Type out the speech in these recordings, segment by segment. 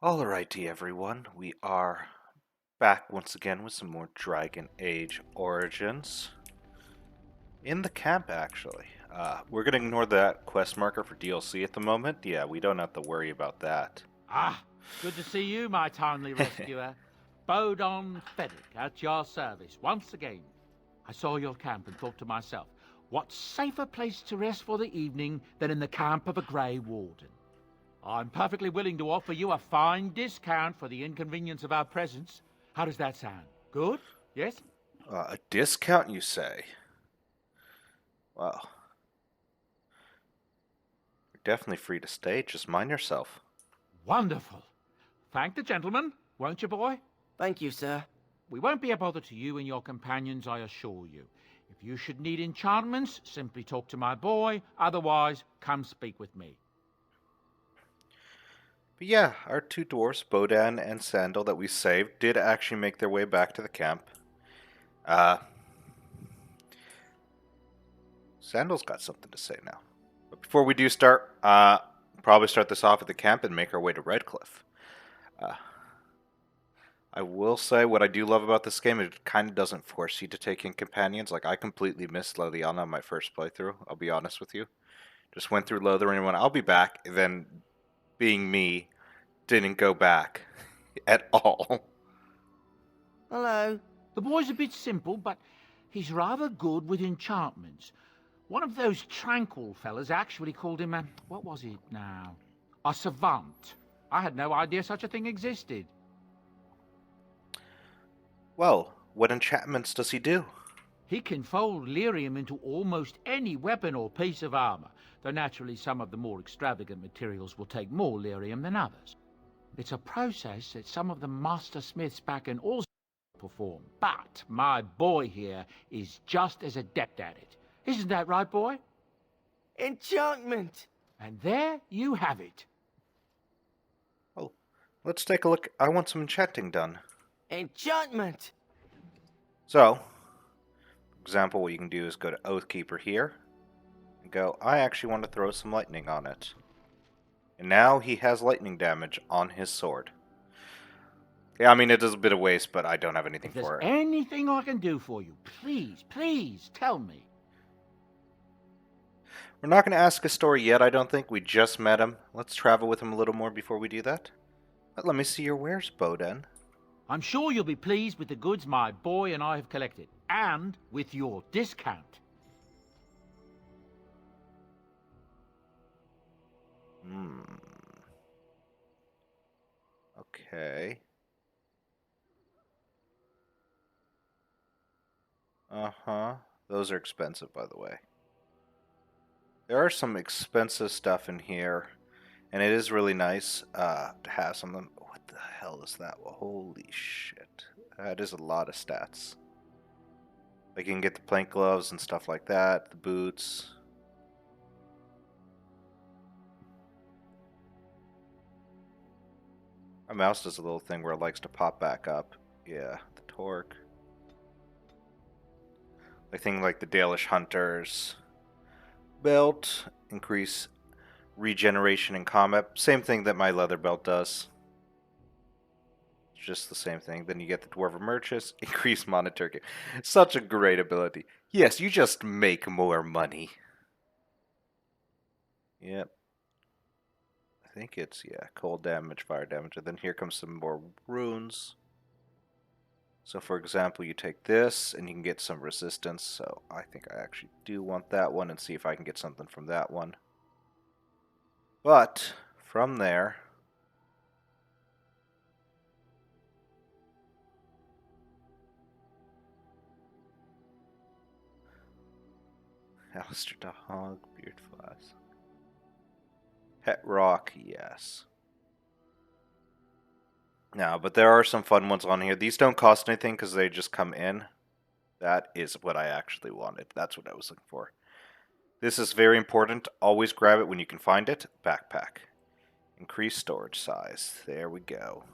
Alrighty, everyone. We are back once again with some more Dragon Age Origins. In the camp, actually. We're going to ignore that quest marker for DLC at the moment. Yeah, we don't have to worry about that. Ah, good to see you, my timely rescuer. Bodon Fedric, at your service once again. I saw your camp and thought to myself, what safer place to rest for the evening than in the camp of a Grey Warden? I'm perfectly willing to offer you a fine discount for the inconvenience of our presence. How does that sound? Good? Yes? A discount, you say? Well, you're definitely free to stay. Just mind yourself. Wonderful. Thank the gentleman, won't you, boy? Thank you, sir. We won't be a bother to you and your companions, I assure you. If you should need enchantments, simply talk to my boy. Otherwise, come speak with me. But yeah, our two dwarfs, Bodan and Sandal, that we saved, did actually make their way back to the camp. Sandal's got something to say now. But before we do start, probably start this off at the camp and make our way to Redcliffe. I will say what I do love about this game, it kind of doesn't force you to take in companions. Like, I completely missed Leliana on my first playthrough, I'll be honest with you. Just went through Lothar and went, I'll be back, and then, being me, didn't go back at all. Hello. The boy's a bit simple, but he's rather good with enchantments. One of those tranquil fellas actually called him a... what was it now? A savant. I had no idea such a thing existed. Well, what enchantments does he do? He can fold lyrium into almost any weapon or piece of armor, though naturally some of the more extravagant materials will take more lyrium than others. It's a process that some of the master smiths back in also perform, but my boy here is just as adept at it. Isn't that right, boy? Enchantment! And there you have it. Oh, let's take a look. I want some enchanting done. Enchantment! So, for example, what you can do is go to Oathkeeper here, and go, I actually want to throw some lightning on it. And now he has lightning damage on his sword. Yeah, I mean, it is a bit of waste, but I don't have anything If there's for it. anything I can do for you, please tell me. We're not going to ask his story yet, I don't think. We just met him. Let's travel with him a little more before we do that. But let me see your wares, Boden. I'm sure you'll be pleased with the goods my boy and I have collected, and with your discount. Okay. Uh-huh. Those are expensive, by the way. There are some expensive stuff in here, and it is really nice to have some of them. What the hell is that? Well, holy shit. That is a lot of stats. Like, you can get the plank gloves and stuff like that, the boots. My mouse does a little thing where it likes to pop back up. Yeah, the torque. I think like the Dalish Hunters belt, increase regeneration in combat. Same thing that my leather belt does. It's just the same thing. Then you get the Dwarven Merchants, increase monetary gain. Such a great ability. Yes, you just make more money. Yep. I think it's, yeah, cold damage, fire damage, and then here comes some more runes. So for example, you take this and you can get some resistance. So I think I actually do want that one and see if I can get something from that one. But from there, Alistair Dog, Beard Flask. Het Rock, yes. No, but there are some fun ones on here. These don't cost anything because they just come in. That is what I actually wanted. That's what I was looking for. This is very important. Always grab it when you can find it. Backpack. Increase storage size. There we go.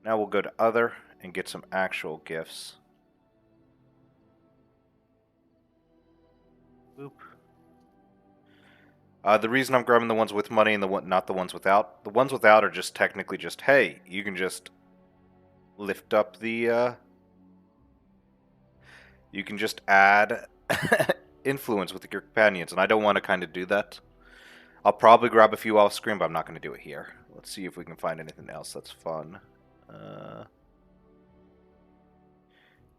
Now we'll go to other and get some actual gifts. Boop. The reason I'm grabbing the ones with money and not the ones without. The ones without are just technically just, hey, you can just lift up the. You can just add influence with your companions, and I don't want to kind of do that. I'll probably grab a few off screen, but I'm not going to do it here. Let's see if we can find anything else that's fun.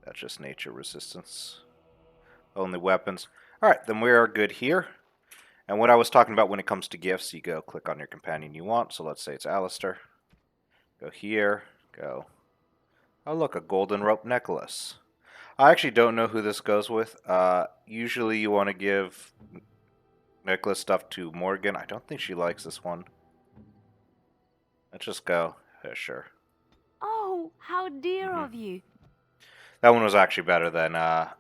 That's just nature resistance. Only weapons. Alright, then we are good here. And what I was talking about when it comes to gifts, you go click on your companion you want. So let's say it's Alistair. Go here. Go. Oh look, a golden rope necklace. I actually don't know who this goes with. Usually you want to give necklace stuff to Morgan. I don't think she likes this one. Let's just go. Yeah, sure. Oh, how dear of you. That one was actually better than that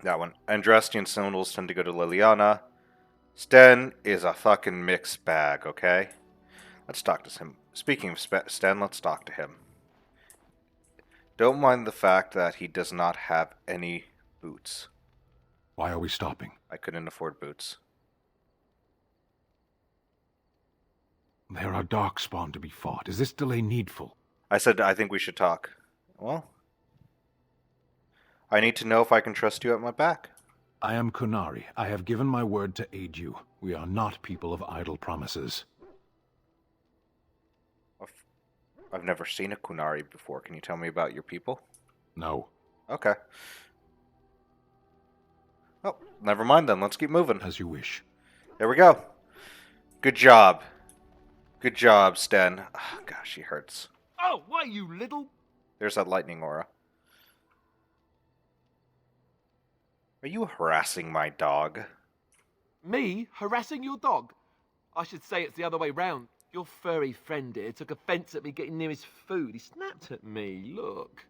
one. Andrastian symbols tend to go to Liliana. Sten is a fucking mixed bag, okay? Let's talk to him. Speaking of Sten, let's talk to him. Don't mind the fact that he does not have any boots. Why are we stopping? I couldn't afford boots. There are darkspawn to be fought. Is this delay needful? I said I think we should talk. Well, I need to know if I can trust you at my back. I am Kunari. I have given my word to aid you. We are not people of idle promises. I've never seen a Kunari before. Can you tell me about your people? No. Okay. Oh, never mind then. Let's keep moving. As you wish. There we go. Good job. Good job, Sten. Oh, gosh, she hurts. Oh, why, you little... There's that lightning aura. Are you harassing my dog? Me harassing your dog? I should say it's the other way round. Your furry friend here took offence at me getting near his food. He snapped at me, look.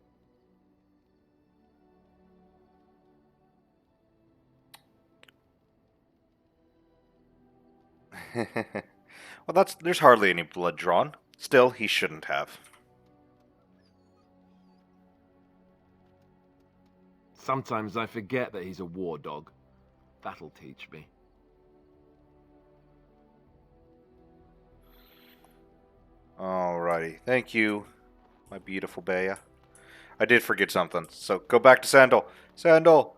Well, there's hardly any blood drawn. Still, he shouldn't have. Sometimes I forget that he's a war dog. That'll teach me. Alrighty. Thank you, my beautiful Bea. I did forget something, so go back to Sandal. Sandal!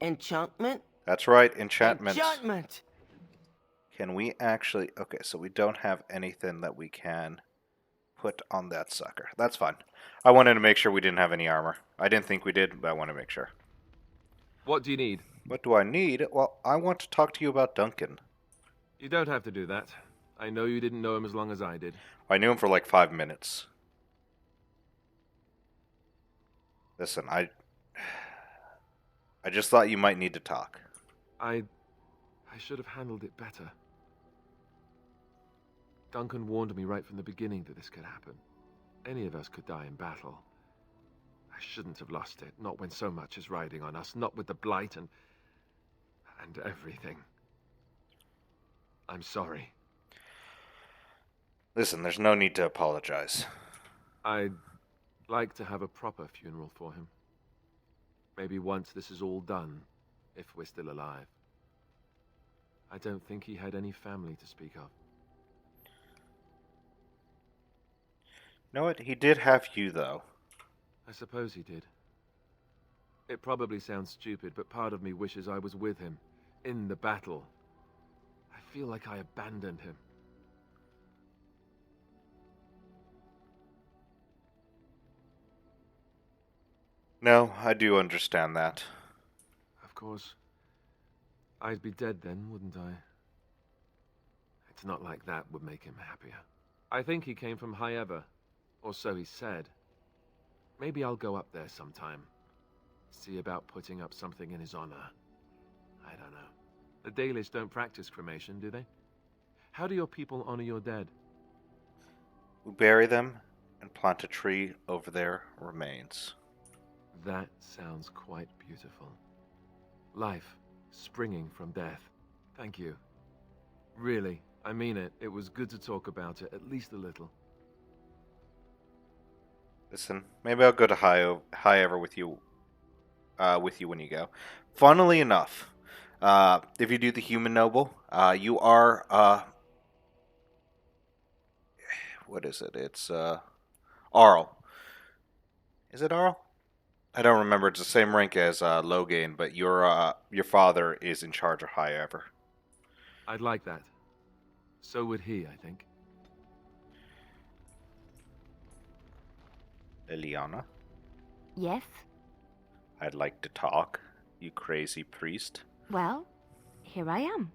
Enchantment? That's right, enchantment. Enchantment! Can we actually... Okay, so we don't have anything that we can put on that sucker. That's fine. I wanted to make sure we didn't have any armor. I didn't think we did, but I want to make sure. What do you need? What do I need? Well, I want to talk to you about Duncan. You don't have to do that. I know you didn't know him as long as I did. I knew him for like 5 minutes. Listen, I just thought you might need to talk. I should have handled it better. Duncan warned me right from the beginning that this could happen. Any of us could die in battle. I shouldn't have lost it, not when so much is riding on us, not with the Blight and everything. I'm sorry. Listen, there's no need to apologize. I'd like to have a proper funeral for him. Maybe once this is all done, if we're still alive. I don't think he had any family to speak of. You know what? He did have you, though. I suppose he did. It probably sounds stupid, but part of me wishes I was with him, in the battle. I feel like I abandoned him. No, I do understand that. Of course. I'd be dead then, wouldn't I? It's not like that would make him happier. I think he came from High Ever, or so he said. Maybe I'll go up there sometime. See about putting up something in his honor. I don't know. The Dalish don't practice cremation, do they? How do your people honor your dead? We bury them and plant a tree over their remains. That sounds quite beautiful. Life springing from death. Thank you. Really, I mean it. It was good to talk about it, at least a little. Listen, maybe I'll go to High Ever with you when you go. Funnily enough, If you do the human noble, you are what is it? It's Arl. Is it Arl? I don't remember. It's the same rank as Logain, but your father is in charge of High Ever. I'd like that. So would he, I think. Liliana, Yes? I'd like to talk. You crazy priest. Well, here I am.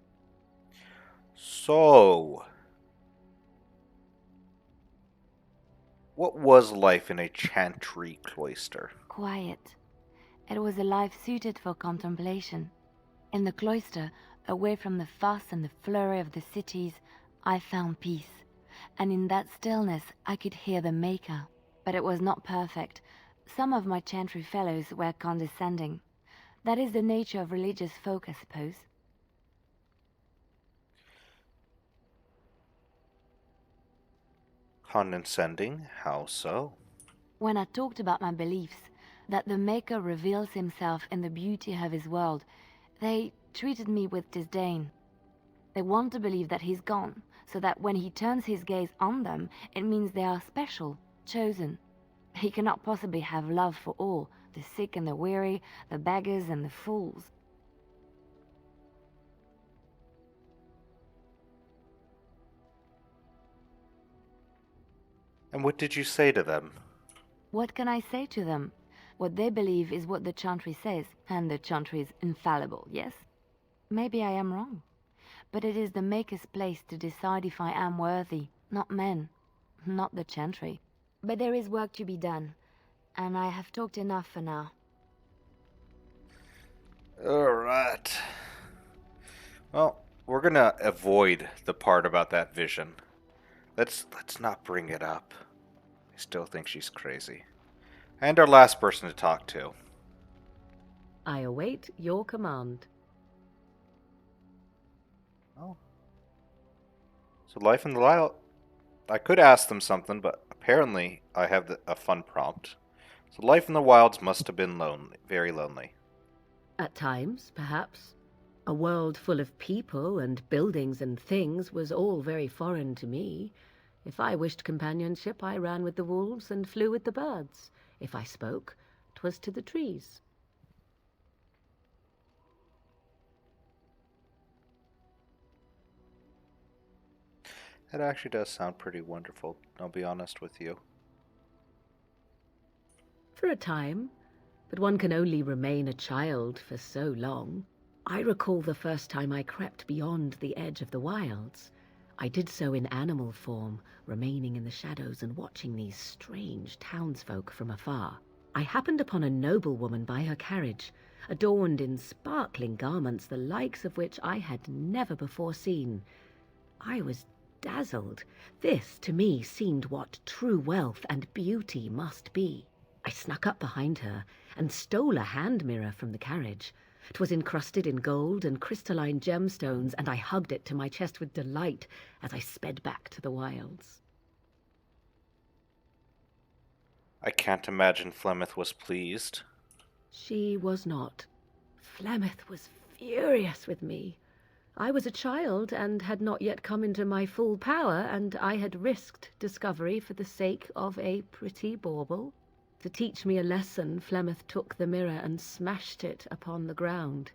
So, what was life in a chantry cloister? Quiet. It was a life suited for contemplation. In the cloister, away from the fuss and the flurry of the cities, I found peace. And in that stillness, I could hear the Maker. But it was not perfect. Some of my chantry fellows were condescending. That is the nature of religious folk, I suppose. Condescending? How so? When I talked about my beliefs, that the Maker reveals himself in the beauty of his world, they treated me with disdain. They want to believe that he's gone, so that when he turns his gaze on them, it means they are special, chosen. He cannot possibly have love for all, the sick and the weary, the beggars and the fools. And what did you say to them? What can I say to them? What they believe is what the chantry says, and the chantry is infallible, yes? Maybe I am wrong. But it is the Maker's place to decide if I am worthy, not men, not the chantry. But there is work to be done, and I have talked enough for now. Alright. Well, we're gonna avoid the part about that vision. Let's not bring it up. I still think she's crazy. And our last person to talk to. I await your command. Oh. So life in the wild. I could ask them something, but apparently I have a fun prompt. So life in the wilds must have been lonely, very lonely. At times, perhaps. A world full of people and buildings and things was all very foreign to me. If I wished companionship, I ran with the wolves and flew with the birds. If I spoke, 'twas to the trees. That actually does sound pretty wonderful, I'll be honest with you. For a time, but one can only remain a child for so long. I recall the first time I crept beyond the edge of the wilds. I did so in animal form, remaining in the shadows and watching these strange townsfolk from afar. I happened upon a noblewoman by her carriage, adorned in sparkling garments the likes of which I had never before seen. I was dazzled. This, to me, seemed what true wealth and beauty must be. I snuck up behind her and stole a hand mirror from the carriage. 'Twas encrusted in gold and crystalline gemstones, and I hugged it to my chest with delight as I sped back to the wilds. I can't imagine Flemeth was pleased. She was not. Flemeth was furious with me. I was a child and had not yet come into my full power, and I had risked discovery for the sake of a pretty bauble. To teach me a lesson, Flemeth took the mirror and smashed it upon the ground.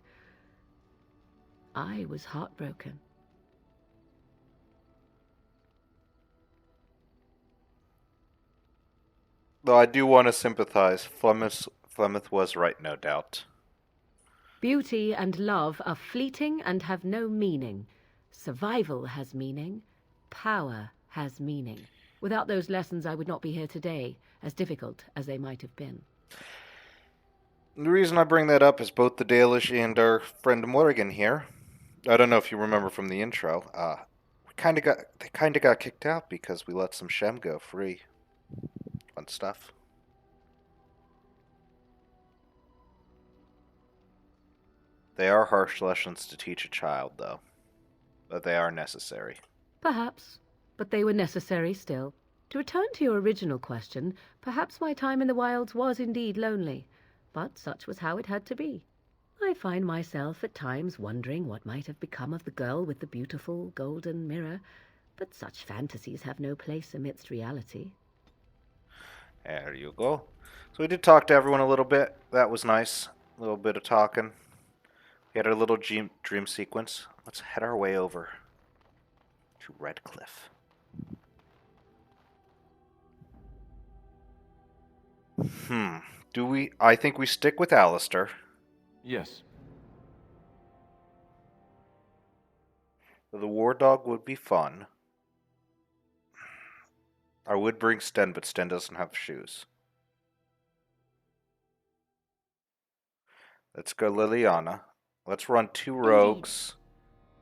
I was heartbroken. Though I do want to sympathize, Flemeth was right, no doubt. Beauty and love are fleeting and have no meaning. Survival has meaning. Power has meaning. Without those lessons, I would not be here today, as difficult as they might have been. The reason I bring that up is both the Dalish and our friend Morrigan here. I don't know if you remember from the intro. They kind of got kicked out because we let some Shem go free. Fun stuff. They are harsh lessons to teach a child, though. But they are necessary. Perhaps, but they were necessary still. To return to your original question, perhaps my time in the wilds was indeed lonely, but such was how it had to be. I find myself at times wondering what might have become of the girl with the beautiful golden mirror, but such fantasies have no place amidst reality. There you go. So we did talk to everyone a little bit. That was nice. A little bit of talking. We had our little dream sequence. Let's head our way over to Redcliffe. Do we? I think we stick with Alistair. Yes. The war dog would be fun. I would bring Sten, but Sten doesn't have shoes. Let's go Liliana. Let's run 2 rogues,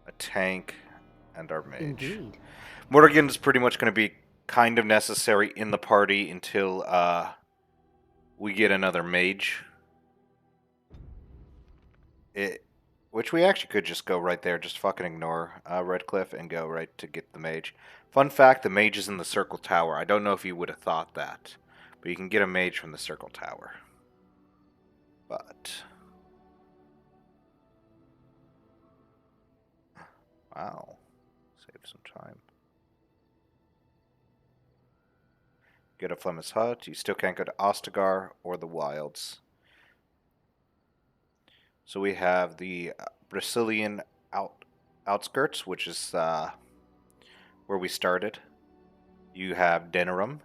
a tank, and our mage. Indeed. Morrigan is pretty much going to be kind of necessary in the party until we get another mage. Which we actually could just go right there, just fucking ignore Redcliffe and go right to get the mage. Fun fact, the mage is in the Circle Tower. I don't know if you would have thought that, but you can get a mage from the Circle Tower. But... wow. Save some time. Get a Flemeth's Hut. You still can't go to Ostagar or the Wilds. So we have the Brazilian outskirts, which is where we started. You have Denerim.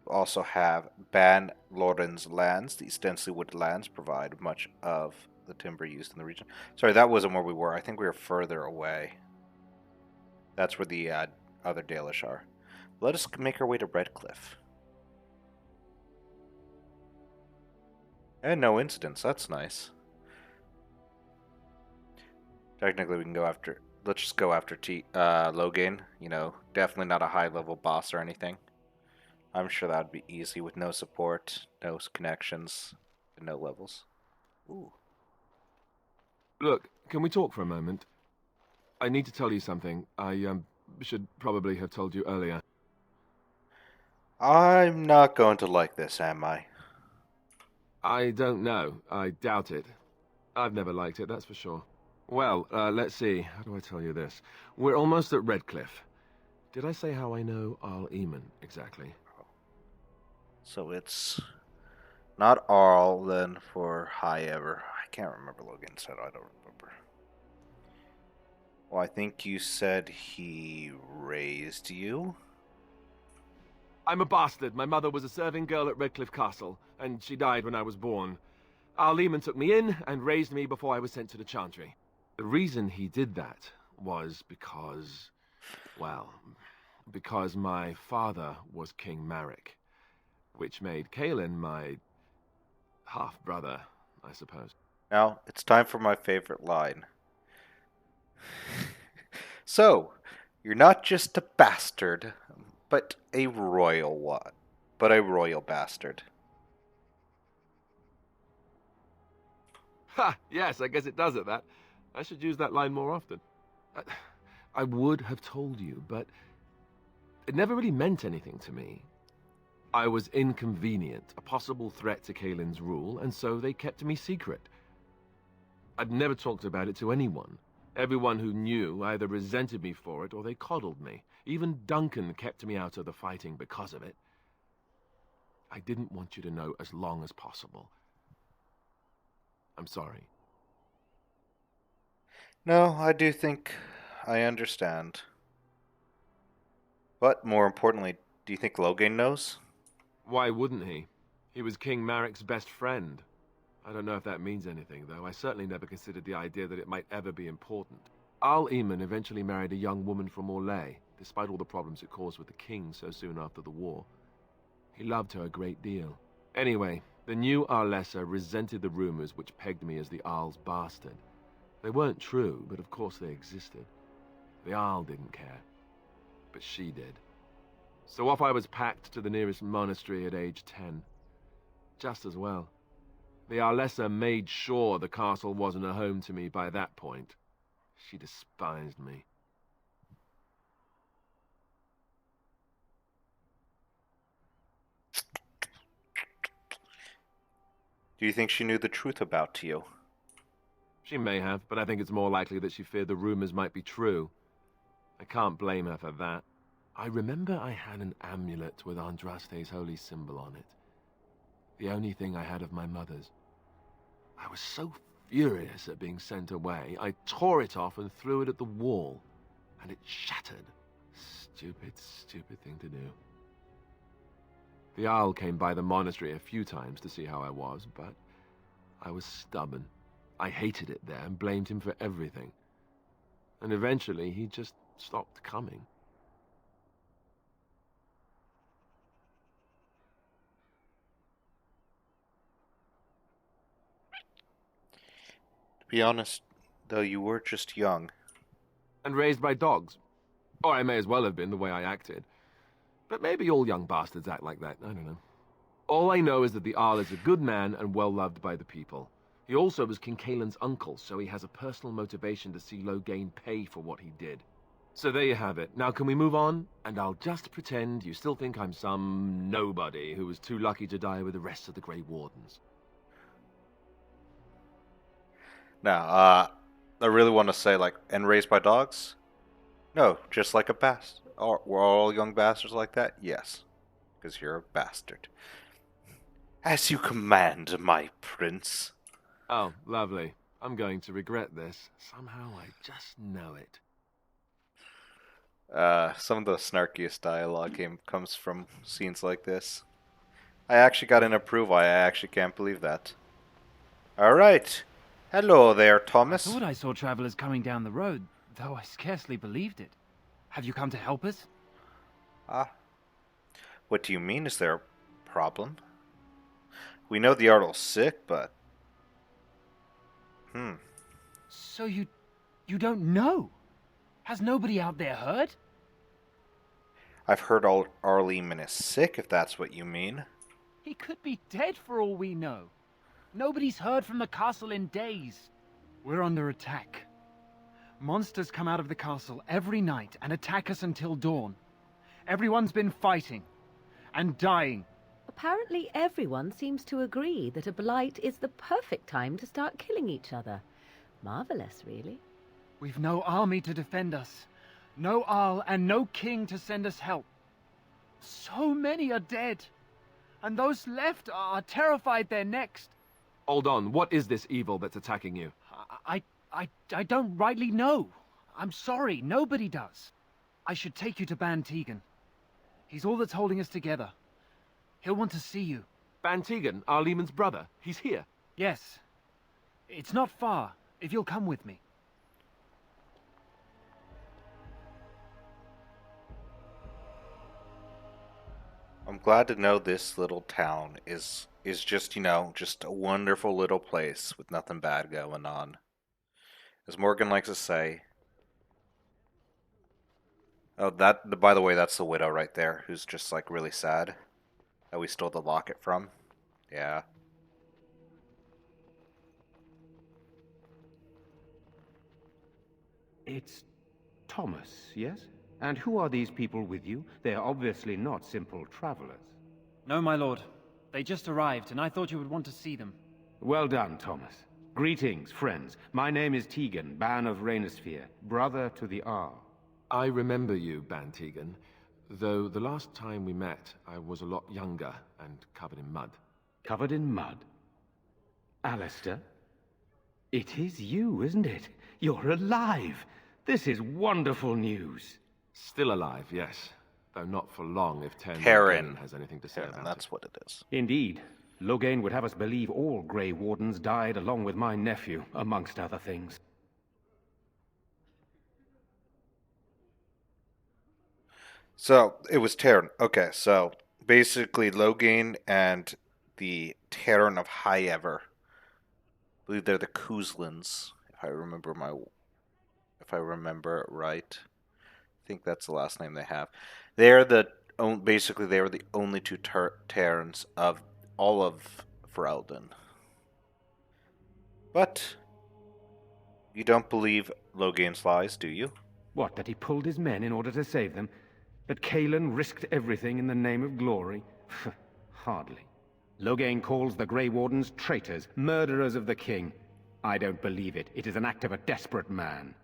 You also have Ban Loren's lands. These densely wooded lands provide much of the timber used in the region. Sorry, that wasn't where we were. I think we were further away. That's where the other Dalish are. Let us make our way to Redcliffe. And no incidents. That's nice. Technically, we can go after... let's just go after Loghain. You know, definitely not a high-level boss or anything. I'm sure that would be easy with no support, no connections, and no levels. Ooh. Look, can we talk for a moment? I need to tell you something. I should probably have told you earlier. I'm not going to like this, am I? I don't know. I doubt it. I've never liked it, that's for sure. Well, let's see. How do I tell you this? We're almost at Redcliffe. Did I say how I know Arl Eamon exactly? So it's not Arl, then for High Ever. I can't remember Logan said. I don't remember. Well, I think you said he raised you. I'm a bastard. My mother was a serving girl at Redcliffe Castle, and she died when I was born. Arl Eamon took me in and raised me before I was sent to the Chantry. The reason he did that was because, well, because my father was King Marek, which made Kaelin my half-brother, I suppose. Now, it's time for my favorite line. So, you're not just a bastard, but a royal one. But a royal bastard. Ha! Yes, I guess it does at that. I should use that line more often. I would have told you, but it never really meant anything to me. I was inconvenient, a possible threat to Kaelin's rule, and so they kept me secret. I'd never talked about it to anyone. Everyone who knew either resented me for it or they coddled me. Even Duncan kept me out of the fighting because of it. I didn't want you to know as long as possible. I'm sorry. No, I do think I understand. But more importantly, do you think Loghain knows? Why wouldn't he? He was King Marek's best friend. I don't know if that means anything, though. I certainly never considered the idea that it might ever be important. Arl Eamon eventually married a young woman from Orlais, despite all the problems it caused with the king so soon after the war. He loved her a great deal. Anyway, the new Arlessa resented the rumors which pegged me as the Arl's bastard. They weren't true, but of course they existed. The Arl didn't care, but she did. So off I was packed to the nearest monastery at age 10. Just as well. The Arlessa made sure the castle wasn't a home to me by that point. She despised me. Do you think she knew the truth about you? She may have, but I think it's more likely that she feared the rumors might be true. I can't blame her for that. I remember I had an amulet with Andraste's holy symbol on it. The only thing I had of my mother's. I was so furious at being sent away, I tore it off and threw it at the wall, and it shattered. Stupid, stupid thing to do. The Jarl came by the monastery a few times to see how I was, but I was stubborn. I hated it there and blamed him for everything. And eventually he just stopped coming. To be honest, though, you were just young. And raised by dogs. Or I may as well have been the way I acted. But maybe all young bastards act like that, I don't know. All I know is that the Jarl is a good man and well loved by the people. He also was King Caelan's uncle, so he has a personal motivation to see Loghain pay for what he did. So there you have it. Now can we move on? And I'll just pretend you still think I'm some nobody who was too lucky to die with the rest of the Grey Wardens. Now, I really want to say, like, and raised by dogs? No, just like a bastard. Were all young bastards like that? Yes, because you're a bastard. As you command, my prince. Oh, lovely. I'm going to regret this. Somehow I just know it. Some of the snarkiest dialogue comes from scenes like this. I actually got an approval. I actually can't believe that. Alright. Hello there, Thomas. I thought I saw travelers coming down the road, though I scarcely believed it. Have you come to help us? Ah. What do you mean? Is there a problem? We know the Jarl's sick, but... So you don't know? Has nobody out there heard? I've heard Arleman is sick, if that's what you mean. He could be dead for all we know. Nobody's heard from the castle in days. We're under attack. Monsters come out of the castle every night and attack us until dawn. Everyone's been fighting and dying. Apparently everyone seems to agree that a blight is the perfect time to start killing each other. Marvelous, really. We've no army to defend us, no Jarl and no king to send us help. So many are dead, and those left are terrified they're next. Hold on, what is this evil that's attacking you? I don't rightly know. I'm sorry, nobody does. I should take you to Ban Tegan. He's all that's holding us together. He'll want to see you. Ban Tegan, Arleman's brother. He's here. Yes. It's not far, if you'll come with me. I'm glad to know this little town is just, just a wonderful little place with nothing bad going on. As Morgan likes to say. Oh, by the way, that's the widow right there, who's just, like, really sad that we stole the locket from. Yeah. It's Thomas, yes? And who are these people with you? They are obviously not simple travelers. No, my lord. They just arrived, and I thought you would want to see them. Well done, Thomas. Greetings, friends. My name is Tegan, Ban of Reynisfere, brother to the Jarl. I remember you, Ban Tegan, though the last time we met, I was a lot younger and covered in mud. Covered in mud? Alistair? It is you, isn't it? You're alive! This is wonderful news. Still alive, yes. Though not for long if Terran has anything to say about that's it. what it is. Indeed. Loghain would have us believe all Grey Wardens died along with my nephew, amongst other things. So, it was Terran. Okay, so basically Loghain and the Terran of High Ever. I believe they're the Kuzlins, if I remember it right. I think that's the last name they have. They're basically they were the only two Terrans of all of Ferelden. But you don't believe Loghain's lies, do you? What, that he pulled his men in order to save them? That Caelan risked everything in the name of glory? Hardly. Loghain calls the Grey Wardens traitors, murderers of the king. I don't believe it. It is an act of a desperate man.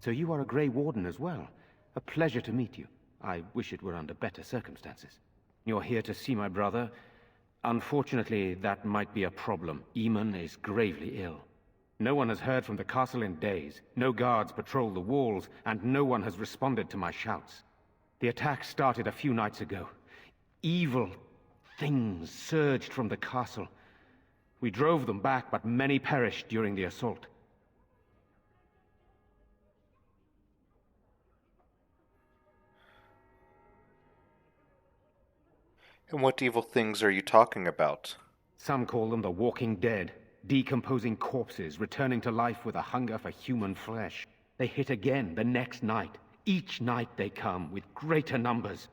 So you are a Grey Warden as well. A pleasure to meet you. I wish it were under better circumstances. You're here to see my brother? Unfortunately, that might be a problem. Eamon is gravely ill. No one has heard from the castle in days. No guards patrol the walls, and no one has responded to my shouts. The attack started a few nights ago. Evil things surged from the castle. We drove them back, but many perished during the assault. And what evil things are you talking about? Some call them the Walking Dead, decomposing corpses returning to life with a hunger for human flesh. They hit again the next night. Each night they come with greater numbers.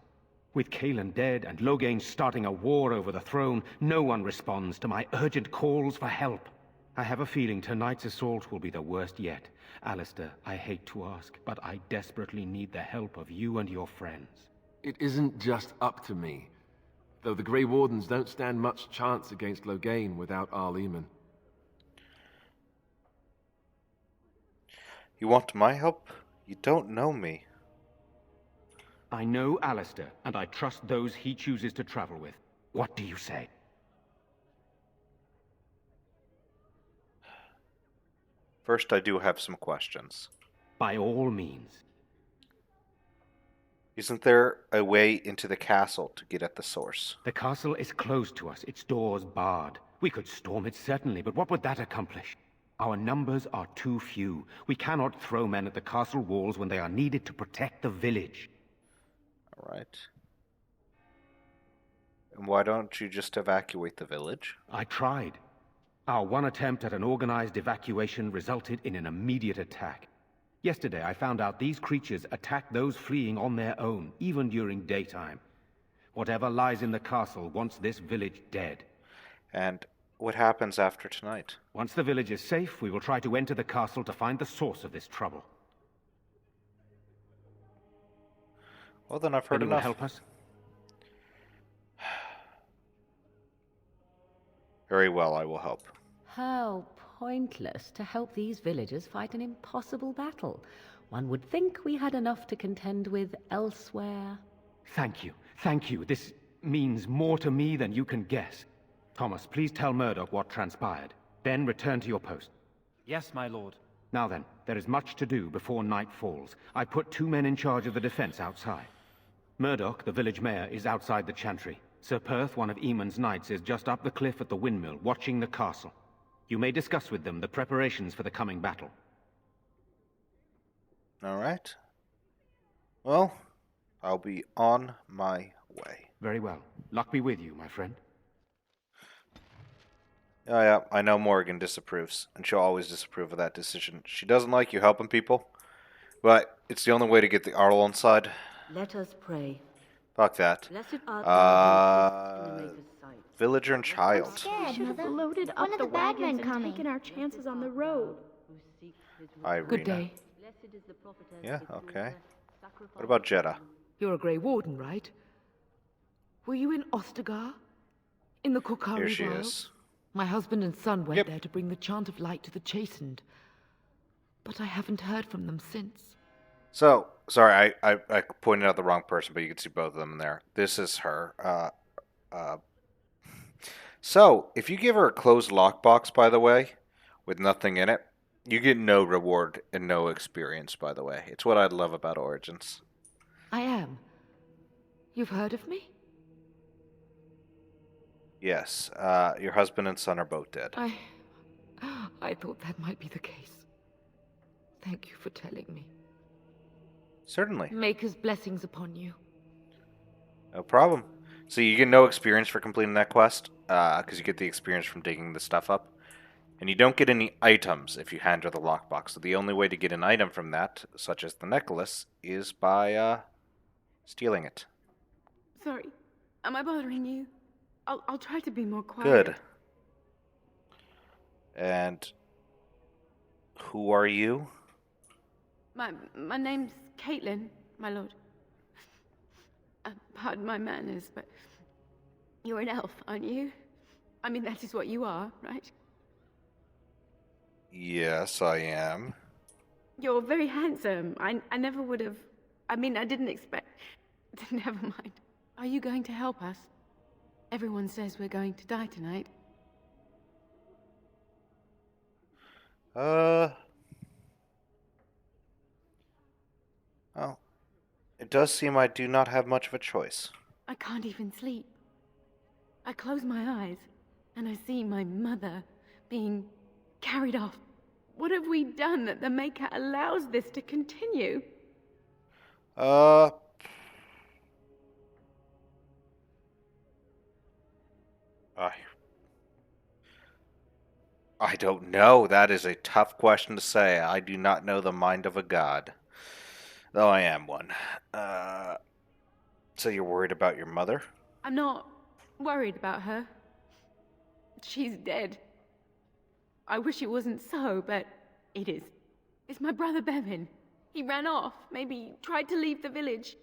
With Cailan dead and Loghain starting a war over the throne, no one responds to my urgent calls for help. I have a feeling tonight's assault will be the worst yet. Alistair, I hate to ask, but I desperately need the help of you and your friends. It isn't just up to me. Though the Grey Wardens don't stand much chance against Loghain without Arl Eamon. You want my help? You don't know me. I know Alistair, and I trust those he chooses to travel with. What do you say? First, I do have some questions. By all means. Isn't there a way into the castle to get at the source? The castle is closed to us, its doors barred. We could storm it certainly, but what would that accomplish? Our numbers are too few. We cannot throw men at the castle walls when they are needed to protect the village. All right. And why don't you just evacuate the village? I tried. Our one attempt at an organized evacuation resulted in an immediate attack. Yesterday, I found out these creatures attack those fleeing on their own, even during daytime. Whatever lies in the castle wants this village dead. And what happens after tonight? Once the village is safe, we will try to enter the castle to find the source of this trouble. Well, then I've heard Anyone enough. help us? Very well, I will help. How pointless to help these villagers fight an impossible battle. One would think we had enough to contend with elsewhere. Thank you. Thank you. This means more to me than you can guess. Thomas, please tell Murdoch what transpired. Then return to your post. Yes, my lord. Now then, there is much to do before night falls. I put 2 men in charge of the defense outside. Murdoch, the village mayor, is outside the chantry. Sir Perth, one of Eamon's knights, is just up the cliff at the windmill, watching the castle. You may discuss with them the preparations for the coming battle. All right. Well, I'll be on my way. Very well. Luck be with you, my friend. Oh, yeah, I know Morrigan disapproves, and she'll always disapprove of that decision. She doesn't like you helping people, but it's the only way to get the Arl on side. Let us pray. Fuck that. Blessed art thou who lives in the Maker's sight. Villager and child. Scared, Should have Mother. loaded One up of the the bad men wagons and coming. taken our chances on the road. Who seeks his Irina. Good day. Blessed is the prophetess Yeah, between okay. the sacrifice What about Jeddah? You're a Grey Warden, right? Were you in Ostagar? In the Kokari Here she Wilds? is. My husband and son went Yep. there to bring the chant of light to the chastened. But I haven't heard from them since. So, sorry, I pointed out the wrong person, but you can see both of them there. This is her. So, if you give her a closed lockbox, by the way, with nothing in it, you get no reward and no experience, by the way. It's what I love about Origins. I am. You've heard of me? Yes, your husband and son are both dead. I thought that might be the case. Thank you for telling me. Certainly. Maker's blessings upon you. No problem. So you get no experience for completing that quest, because you get the experience from digging the stuff up. And you don't get any items if you hand her the lockbox. So the only way to get an item from that, such as the necklace, is by stealing it. Sorry. Am I bothering you? I'll try to be more quiet. Good. And who are you? My name's Caitlin, my lord. Pardon my manners, but you're an elf, aren't you? I mean, that is what you are, right? Yes, I am. You're very handsome. I never would have... I mean, I didn't expect... Never mind. Are you going to help us? Everyone says we're going to die tonight. Well, it does seem I do not have much of a choice. I can't even sleep. I close my eyes, and I see my mother being carried off. What have we done that the Maker allows this to continue? I don't know. That is a tough question to say. I do not know the mind of a god. Though I am one. So you're worried about your mother? I'm not worried about her. She's dead. I wish it wasn't so, but it is. It's my brother Bevan. He ran off, maybe tried to leave the village.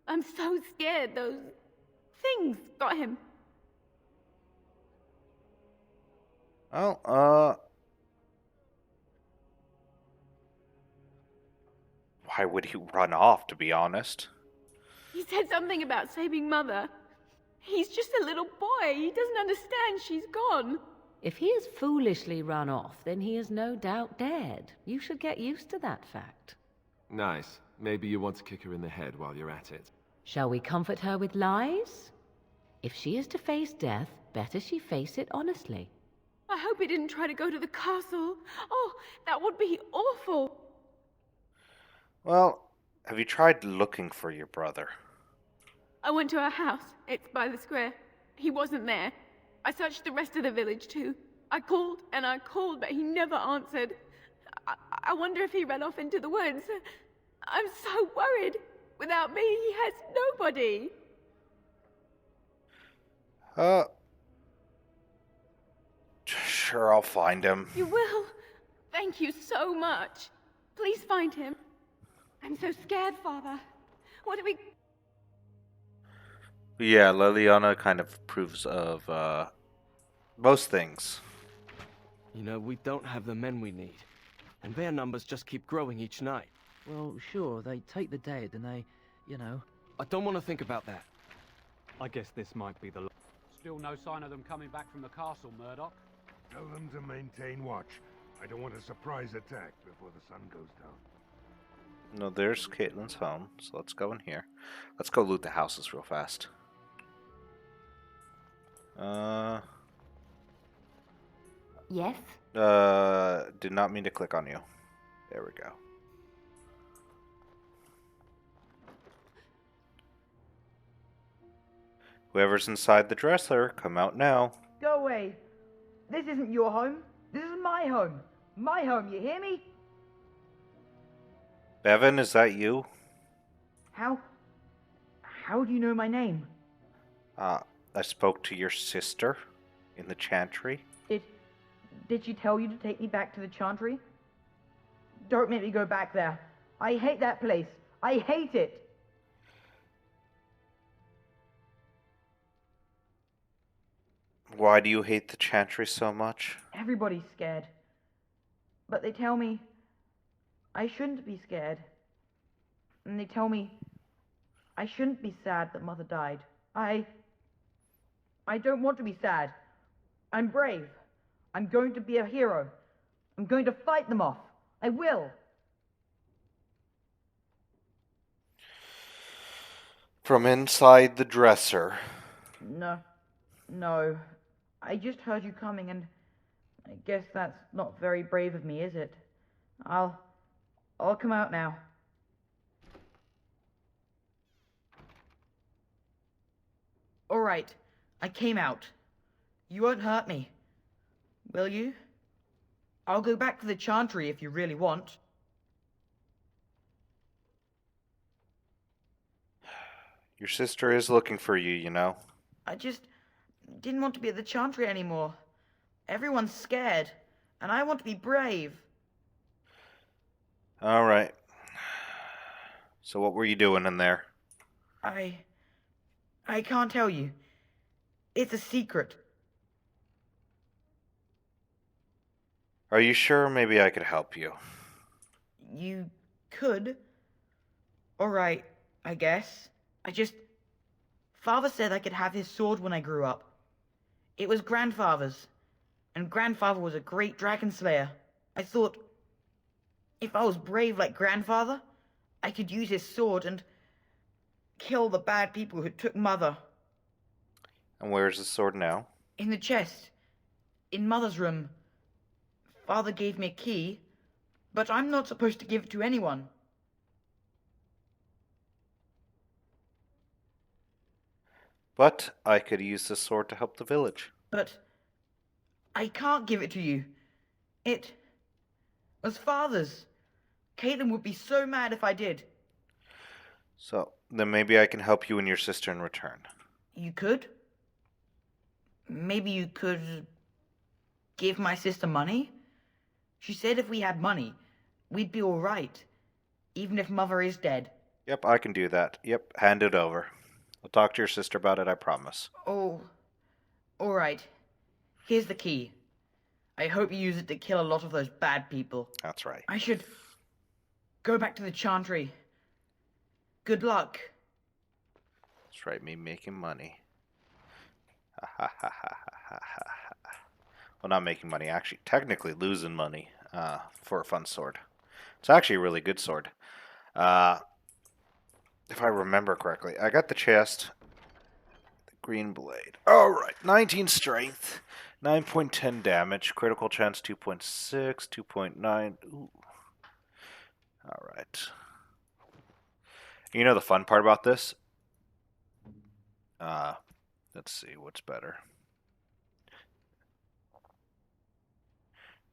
I'm so scared those things got him. Well, why would he run off, to be honest? He said something about saving Mother. He's just a little boy. He doesn't understand she's gone. If he has foolishly run off, then he is no doubt dead. You should get used to that fact. Nice. Maybe you want to kick her in the head while you're at it. Shall we comfort her with lies? If she is to face death, better she face it honestly. I hope he didn't try to go to the castle. Oh, that would be awful. Well, have you tried looking for your brother? I went to our house. It's by the square. He wasn't there. I searched the rest of the village too. I called and I called, but he never answered. I wonder if he ran off into the woods. I'm so worried. Without me, he has nobody. Sure, I'll find him. You will? Thank you so much. Please find him. I'm so scared, Father. What do we... Yeah, Leliana kind of approves of, most things. You know, we don't have the men we need. And their numbers just keep growing each night. Well, sure, they take the dead and they, you know... I don't want to think about that. I guess this might be the... Still no sign of them coming back from the castle, Murdoch. Tell them to maintain watch. I don't want a surprise attack before the sun goes down. No, there's Caitlin's home, so let's go in here. Let's go loot the houses real fast. Yes? Did not mean to click on you. There we go. Whoever's inside the dresser, come out now. Go away. This isn't your home. This is my home. My home, you hear me? Bevan, is that you? How do you know my name? I spoke to your sister in the chantry. Did she tell you to take me back to the chantry? Don't make me go back there. I hate that place. I hate it. Why do you hate the chantry so much? Everybody's scared. But they tell me I shouldn't be scared. And they tell me I shouldn't be sad that Mother died. I don't want to be sad. I'm brave. I'm going to be a hero. I'm going to fight them off. I will. From inside the dresser. No. I just heard you coming, and I guess that's not very brave of me, is it? I'll come out now. All right, I came out. You won't hurt me, will you? I'll go back to the chantry if you really want. Your sister is looking for you, you know. I just didn't want to be at the chantry anymore. Everyone's scared, and I want to be brave. All right. So what were you doing in there? I can't tell you. It's a secret. Are you sure maybe I could help you? You could. Alright, I guess. Father said I could have his sword when I grew up. It was grandfather's, and grandfather was a great dragon slayer. I thought, if I was brave like grandfather, I could use his sword and kill the bad people who took Mother. And where's the sword now? In the chest. In Mother's room. Father gave me a key, but I'm not supposed to give it to anyone. But I could use this sword to help the village. But I can't give it to you. It was Father's. Caitlin would be so mad if I did. So, then maybe I can help you and your sister in return. You could? Maybe you could give my sister money? She said if we had money, we'd be alright. Even if Mother is dead. Yep, I can do that. Yep, hand it over. I'll talk to your sister about it, I promise. Oh, alright. Here's the key. I hope you use it to kill a lot of those bad people. That's right. I should go back to the Chantry. Good luck. That's right, me making money. Well, not making money, actually, technically losing money for a fun sword. It's actually a really good sword. If I remember correctly. I got the chest. The green blade. Alright, 19 strength. 9.10 damage. Critical chance 2.6. 2.9. Ooh. Alright. You know the fun part about this? Let's see, what's better?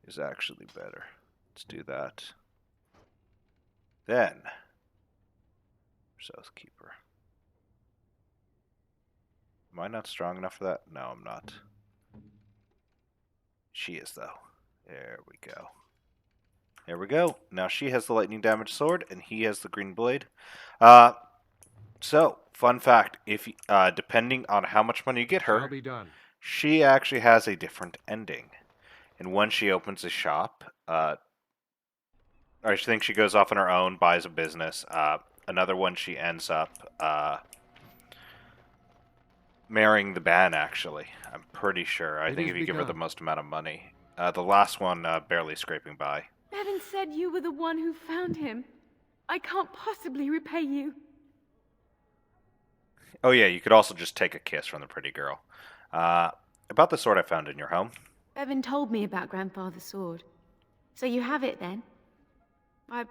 Is actually better. Let's do that. Then, South Keeper. Am I not strong enough for that? No, I'm not. She is, though. There we go. There we go. Now she has the lightning damage sword, and he has the green blade. So, fun fact, if depending on how much money you get her, Shall be done. she actually has a different ending. And when she opens a shop, or I think she goes off on her own, buys a business. Another one, she ends up marrying the ban, actually. I'm pretty sure. I think if you give her the most amount of money. The last one, barely scraping by. Bevan said you were the one who found him. I can't possibly repay you. Oh yeah, you could also just take a kiss from the pretty girl. About the sword I found in your home. Bevan told me about Grandfather's sword. So you have it then? I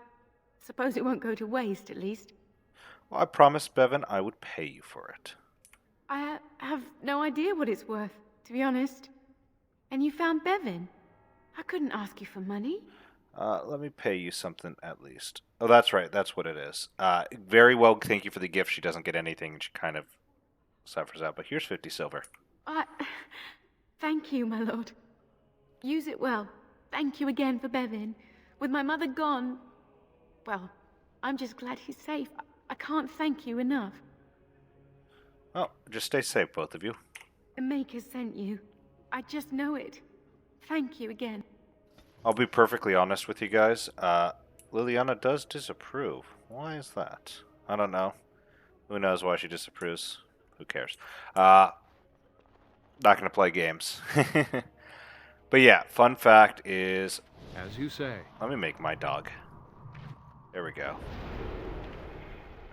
suppose it won't go to waste, at least. Well, I promised Bevan I would pay you for it. I have no idea what it's worth, to be honest. And you found Bevan. I couldn't ask you for money. Let me pay you something at least. Oh, that's right. That's what it is. Very well, thank you for the gift. She doesn't get anything. She kind of suffers out. But here's 50 silver. Thank you, my lord. Use it well. Thank you again for Bevan. With my mother gone, well, I'm just glad he's safe. I can't thank you enough. Well, just stay safe, both of you. The Maker sent you. I just know it. Thank you again. I'll be perfectly honest with you guys. Liliana does disapprove. Why is that? I don't know. Who knows why she disapproves? Who cares? Not gonna play games. But yeah, fun fact is... As you say. Let me make my dog. There we go.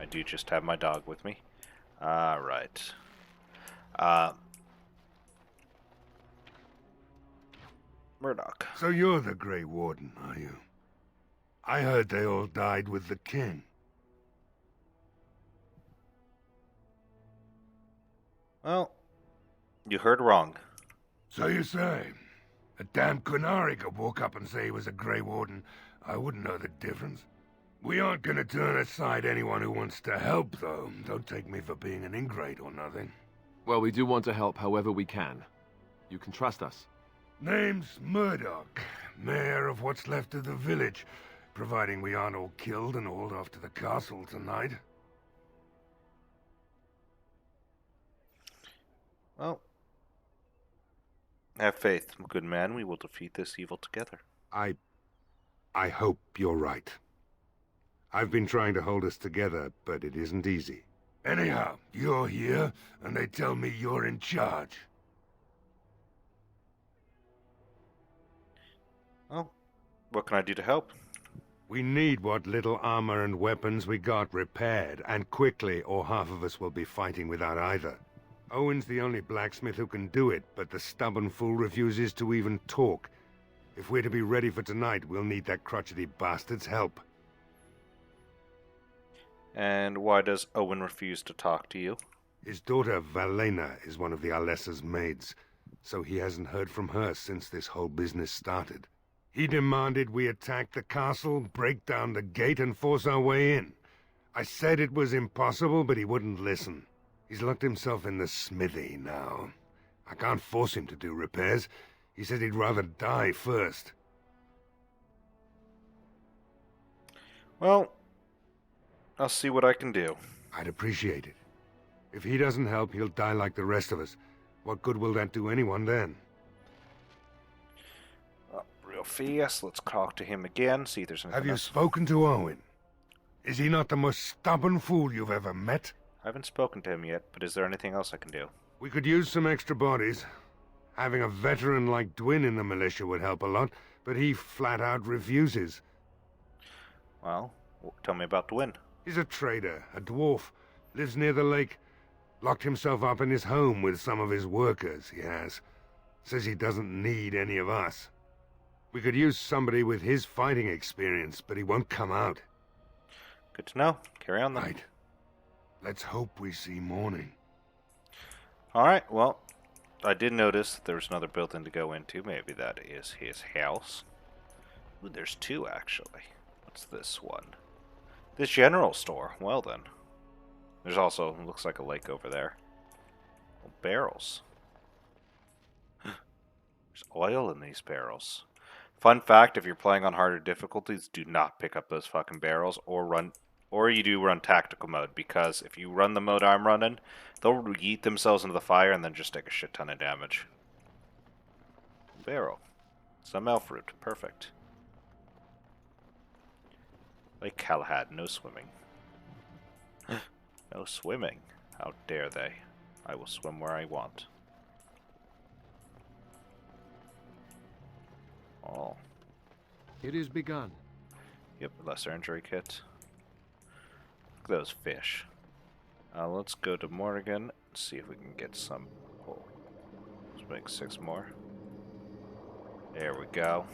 I do just have my dog with me. Alright. Murdoch. So you're the Grey Warden, are you? I heard they all died with the king. Well, you heard wrong. So you say. A damn Qunari could walk up and say he was a Grey Warden. I wouldn't know the difference. We aren't gonna turn aside anyone who wants to help, though. Don't take me for being an ingrate or nothing. Well, we do want to help however we can. You can trust us. Name's Murdoch, mayor of what's left of the village, providing we aren't all killed and hauled off to the castle tonight. Well, have faith, good man. We will defeat this evil together. I hope you're right. I've been trying to hold us together, but it isn't easy. Anyhow, you're here, and they tell me you're in charge. Well, what can I do to help? We need what little armor and weapons we got repaired, and quickly, or half of us will be fighting without either. Owen's the only blacksmith who can do it, but the stubborn fool refuses to even talk. If we're to be ready for tonight, we'll need that crotchety bastard's help. And why does Owen refuse to talk to you? His daughter, Valena, is one of the Alessa's maids, so he hasn't heard from her since this whole business started. He demanded we attack the castle, break down the gate, and force our way in. I said it was impossible, but he wouldn't listen. He's locked himself in the smithy now. I can't force him to do repairs. He said he'd rather die first. Well, I'll see what I can do. I'd appreciate it. If he doesn't help, he'll die like the rest of us. What good will that do anyone then? Real fast, let's talk to him again, see if there's anything Have you else. spoken to Owen? Is he not the most stubborn fool you've ever met? I haven't spoken to him yet, but is there anything else I can do? We could use some extra bodies. Having a veteran like Dwyn in the militia would help a lot, but he flat out refuses. Well, tell me about Dwyn. He's a trader, a dwarf, lives near the lake. Locked himself up in his home with some of his workers, he has. Says he doesn't need any of us. We could use somebody with his fighting experience, but he won't come out. Good to know. Carry on then. Right. Let's hope we see morning. Alright, well, I did notice that there was another building to go into. Maybe that is his house. Ooh, there's two, actually. What's this one? This general store. Well then. There's also, looks like a lake over there. Oh, barrels. There's oil in these barrels. Fun fact, if you're playing on harder difficulties, do not pick up those fucking barrels or you do run tactical mode, because if you run the mode I'm running, they'll yeet themselves into the fire and then just take a shit ton of damage. Barrel. Some elf fruit. Perfect. Lake Galahad. No swimming. No swimming. How dare they? I will swim where I want. Oh. It is begun. Yep, lesser injury kit. Look at those fish. Let's go to Morrigan and see if we can get some. Oh, let's make 6 more. There we go.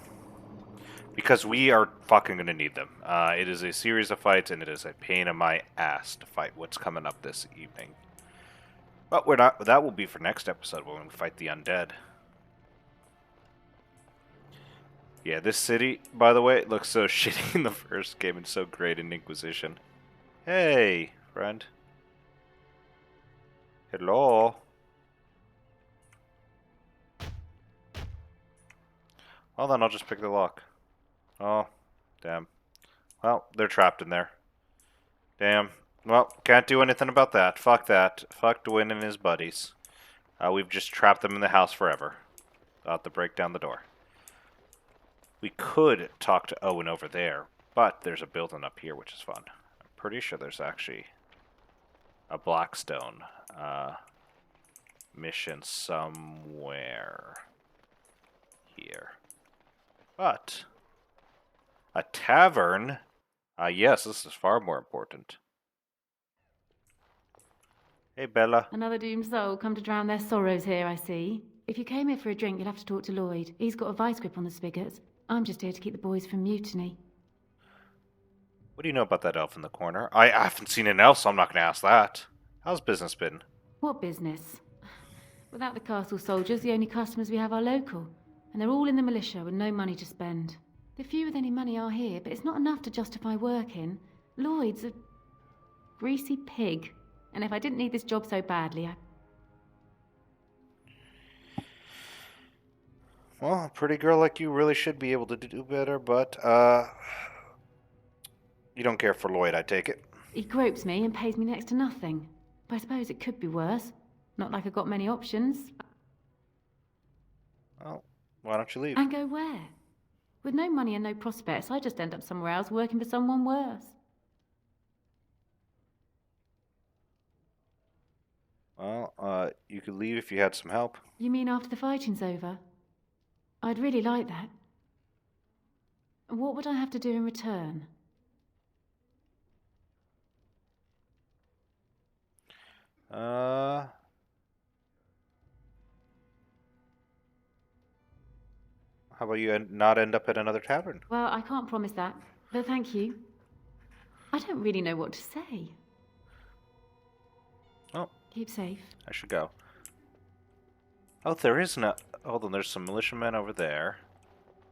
Because we are fucking gonna need them. It is a series of fights, and it is a pain in my ass to fight what's coming up this evening. But we're not. That will be for next episode when we fight the undead. Yeah, this city, by the way, it looks so shitty in the first game and so great in Inquisition. Hey, friend. Hello. Well, then I'll just pick the lock. Oh, damn. Well, they're trapped in there. Damn. Well, can't do anything about that. Fuck that. Fuck Dwyn and his buddies. We've just trapped them in the house forever. I'll have to break down the door. We could talk to Owen over there, but there's a building up here, which is fun. I'm pretty sure there's actually a Blackstone mission somewhere here. But a tavern? Yes, this is far more important. Hey, Bella. Another doomed soul come to drown their sorrows here, I see. If you came here for a drink, you'll have to talk to Lloyd. He's got a vice grip on the spigots. I'm just here to keep the boys from mutiny. What do you know about that elf in the corner? I haven't seen an elf, so I'm not going to ask that. How's business been? What business? Without the castle soldiers, the only customers we have are local. And they're all in the militia with no money to spend. The few with any money are here, but it's not enough to justify working. Lloyd's a greasy pig. And if I didn't need this job so badly, Well, a pretty girl like you really should be able to do better, but, you don't care for Lloyd, I take it. He gropes me and pays me next to nothing. But I suppose it could be worse. Not like I've got many options. Well, why don't you leave? And go where? With no money and no prospects, I just end up somewhere else working for someone worse. Well, you could leave if you had some help. You mean after the fighting's over? I'd really like that. What would I have to do in return? How about you not end up at another tavern? Well, I can't promise that, but thank you. I don't really know what to say. Oh. Keep safe. I should go. Oh, there is no... Hold on, there's some militiamen over there.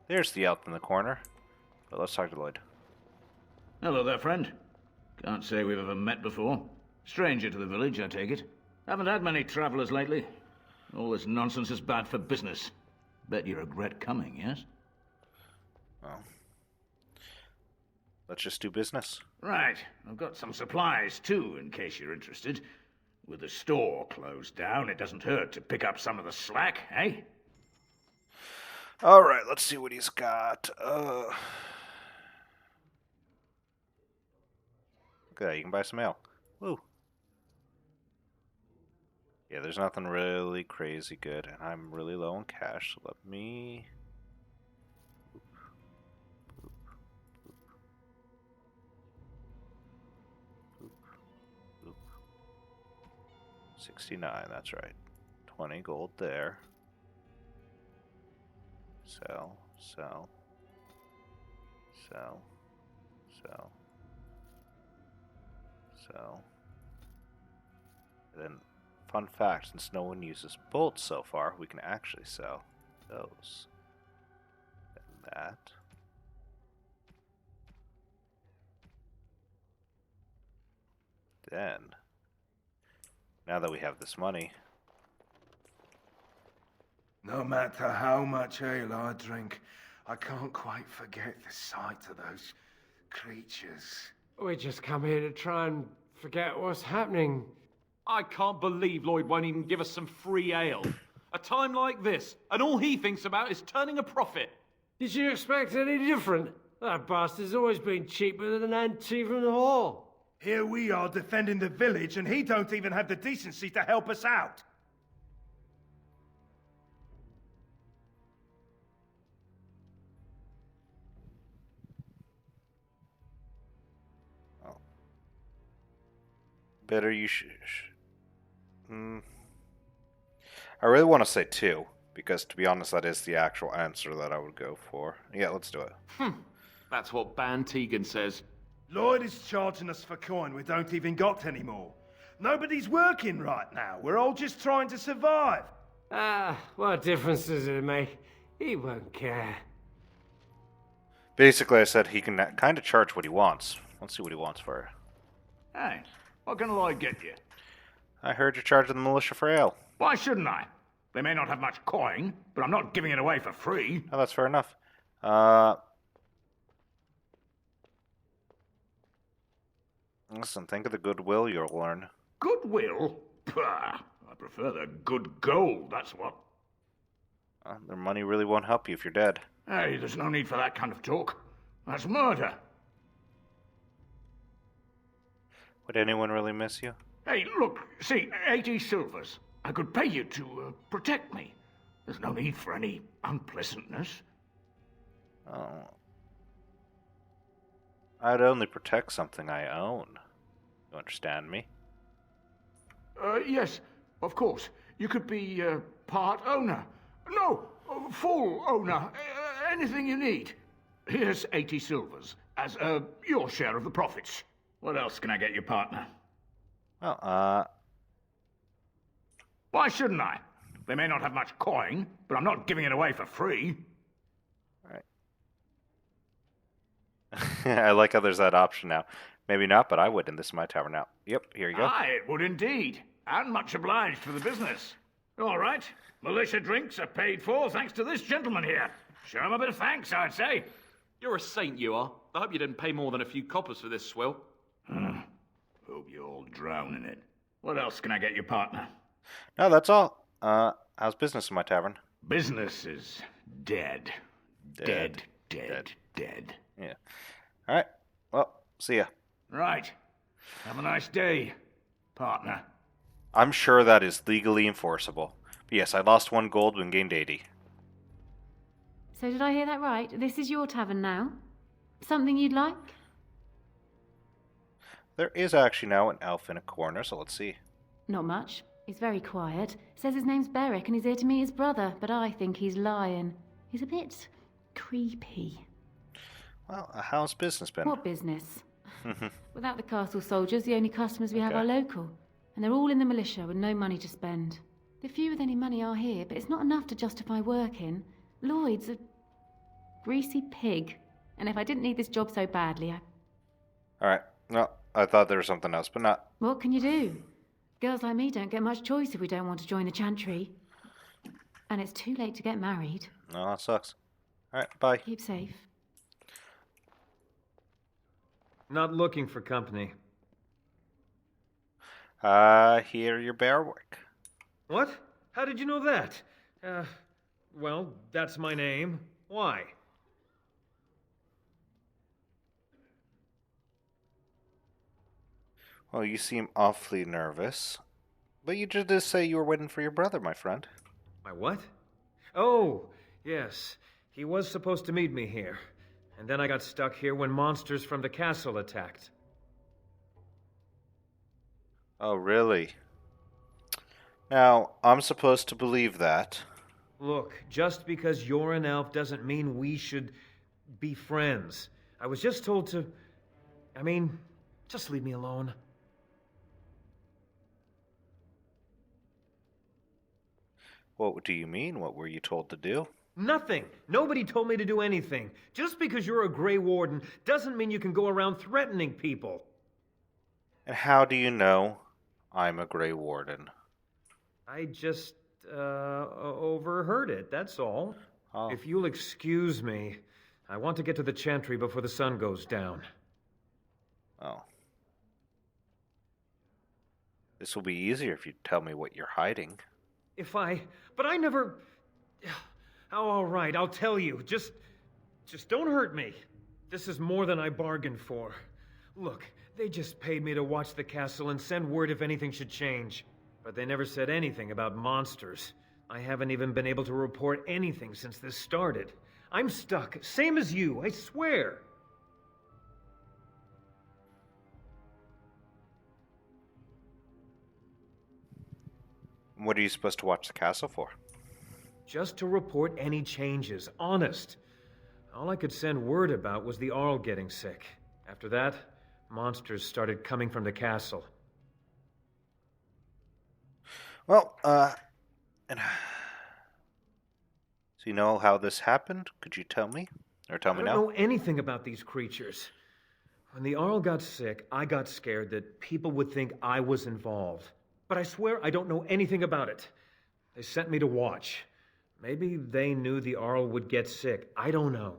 There's the elf in the corner. But let's talk to Lloyd. Hello there, friend. Can't say we've ever met before. Stranger to the village, I take it. Haven't had many travelers lately. All this nonsense is bad for business. Bet you regret coming, yes? Well, let's just do business. Right. I've got some supplies, too, in case you're interested. With the store closed down, it doesn't hurt to pick up some of the slack, eh? Alright, let's see what he's got. Okay, you can buy some ale. Woo. Yeah, there's nothing really crazy good, and I'm really low on cash, so let me... 69, that's right. 20 gold there. Sell, sell, sell, sell, sell. And then, fun fact, since no one uses bolts so far, we can actually sell those. And that. Then, now that we have this money, No matter how much ale I drink, I can't quite forget the sight of those creatures. We just come here to try and forget what's happening. I can't believe Lloyd won't even give us some free ale. A time like this, and all he thinks about is turning a profit. Did you expect any different? That bastard's always been cheaper than Antietam Hall. Here we are defending the village, and he don't even have the decency to help us out. better you should... I really want to say 2, because to be honest, that is the actual answer that I would go for. Yeah, let's do it. That's what Ban Tegan says. Lloyd is charging us for coin we don't even got anymore. Nobody's working right now. We're all just trying to survive. What difference does it make? He won't care. Basically, I said he can kind of charge what he wants. Let's see what he wants for it. Hey, what can Lloyd get you? I heard you're charging the militia for ale. Why shouldn't I? They may not have much coin, but I'm not giving it away for free. Oh, that's fair enough. Listen, think of the goodwill you'll learn. Goodwill? Pah, I prefer the good gold, that's what. Their money really won't help you if you're dead. Hey, there's no need for that kind of talk. That's murder. Would anyone really miss you? Hey, look, see, 80 silvers. I could pay you to protect me. There's no need for any unpleasantness. Oh. I'd only protect something I own. You understand me? Yes, of course. You could be part owner. No, full owner. Anything you need. Here's 80 silvers as your share of the profits. What else can I get you, partner? Well, Why shouldn't I? They may not have much coin, but I'm not giving it away for free. I like how there's that option now. Maybe not, but I would, and this is my tavern now. Yep, here you go. Aye, it would indeed. And much obliged for the business. All right, militia drinks are paid for thanks to this gentleman here. Show him a bit of thanks, I'd say. You're a saint, you are. I hope you didn't pay more than a few coppers for this swill. Hope you all drown in it. What else can I get you, partner? No, that's all. How's business in my tavern? Business is dead. Dead. Dead. Yeah. All right. Well, see ya. Right. Have a nice day, partner. I'm sure that is legally enforceable. But yes, I lost 1 gold and gained 80. So did I hear that right? This is your tavern now? Something you'd like? There is actually now an elf in a corner, so let's see. Not much. He's very quiet. Says his name's Beric and he's here to meet his brother, but I think he's lying. He's a bit creepy. Well, how's business been? What business? Without the castle soldiers, the only customers we have are local. And they're all in the militia with no money to spend. The few with any money are here, but it's not enough to justify working. Lloyd's a greasy pig. And if I didn't need this job so badly, Alright. No, I thought there was something else, but not. What can you do? Girls like me don't get much choice if we don't want to join the Chantry. And it's too late to get married. No, that sucks. Alright, bye. Keep safe. Not looking for company. Here your Berwick. What? How did you know that? Well, that's my name. Why? Well, you seem awfully nervous. But you just did say you were waiting for your brother, my friend. My what? Oh, yes. He was supposed to meet me here. And then I got stuck here when monsters from the castle attacked. Oh, really? Now, I'm supposed to believe that. Look, just because you're an elf doesn't mean we should be friends. I was just told to... I mean, just leave me alone. What do you mean? What were you told to do? Nothing. Nobody told me to do anything. Just because you're a Grey Warden doesn't mean you can go around threatening people. And how do you know I'm a Grey Warden? I just, overheard it, that's all. Oh. If you'll excuse me, I want to get to the Chantry before the sun goes down. Oh. This will be easier if you tell me what you're hiding. But I never... Oh, all right, I'll tell you. Just don't hurt me. This is more than I bargained for. Look, they just paid me to watch the castle and send word if anything should change. But they never said anything about monsters. I haven't even been able to report anything since this started. I'm stuck, same as you, I swear. What are you supposed to watch the castle for? Just to report any changes, honest. All I could send word about was the Arl getting sick. After that, monsters started coming from the castle. Well, so you know how this happened? Could you tell me? Or tell me now? I don't know anything about these creatures. When the Arl got sick, I got scared that people would think I was involved. But I swear I don't know anything about it. They sent me to watch. Maybe they knew the Arl would get sick. I don't know.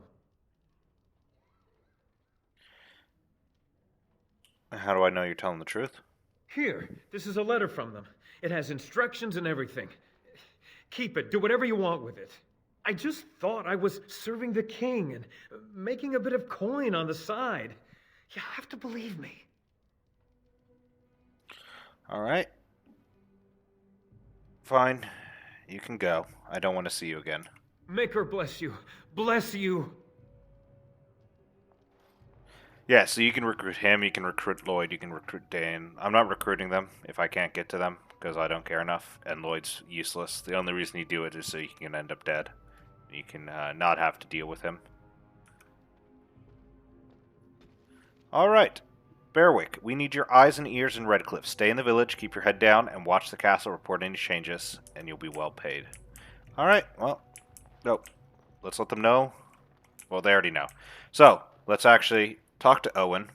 How do I know you're telling the truth? Here, this is a letter from them. It has instructions and everything. Keep it. Do whatever you want with it. I just thought I was serving the king and making a bit of coin on the side. You have to believe me. All right. Fine. You can go. I don't want to see you again. Maker bless you. Bless you. Yeah, so you can recruit him, you can recruit Lloyd, you can recruit Dan. I'm not recruiting them if I can't get to them, because I don't care enough, and Lloyd's useless. The only reason you do it is so you can end up dead. You can not have to deal with him. Alright. Berwick, we need your eyes and ears in Redcliffe. Stay in the village, keep your head down, and watch the castle, report any changes, and you'll be well paid. Alright, well, no. Let's let them know. Well, they already know. So, let's actually talk to Owen,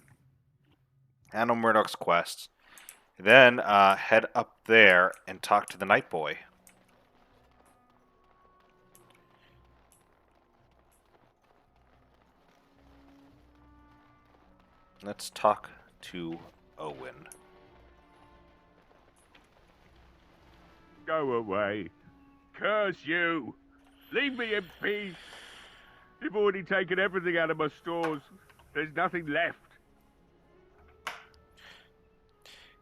handle Murdoch's quests, then head up there and talk to the Night Boy. Let's talk to Owen. Go away. Curse you. Leave me in peace. You've already taken everything out of my stores. There's nothing left.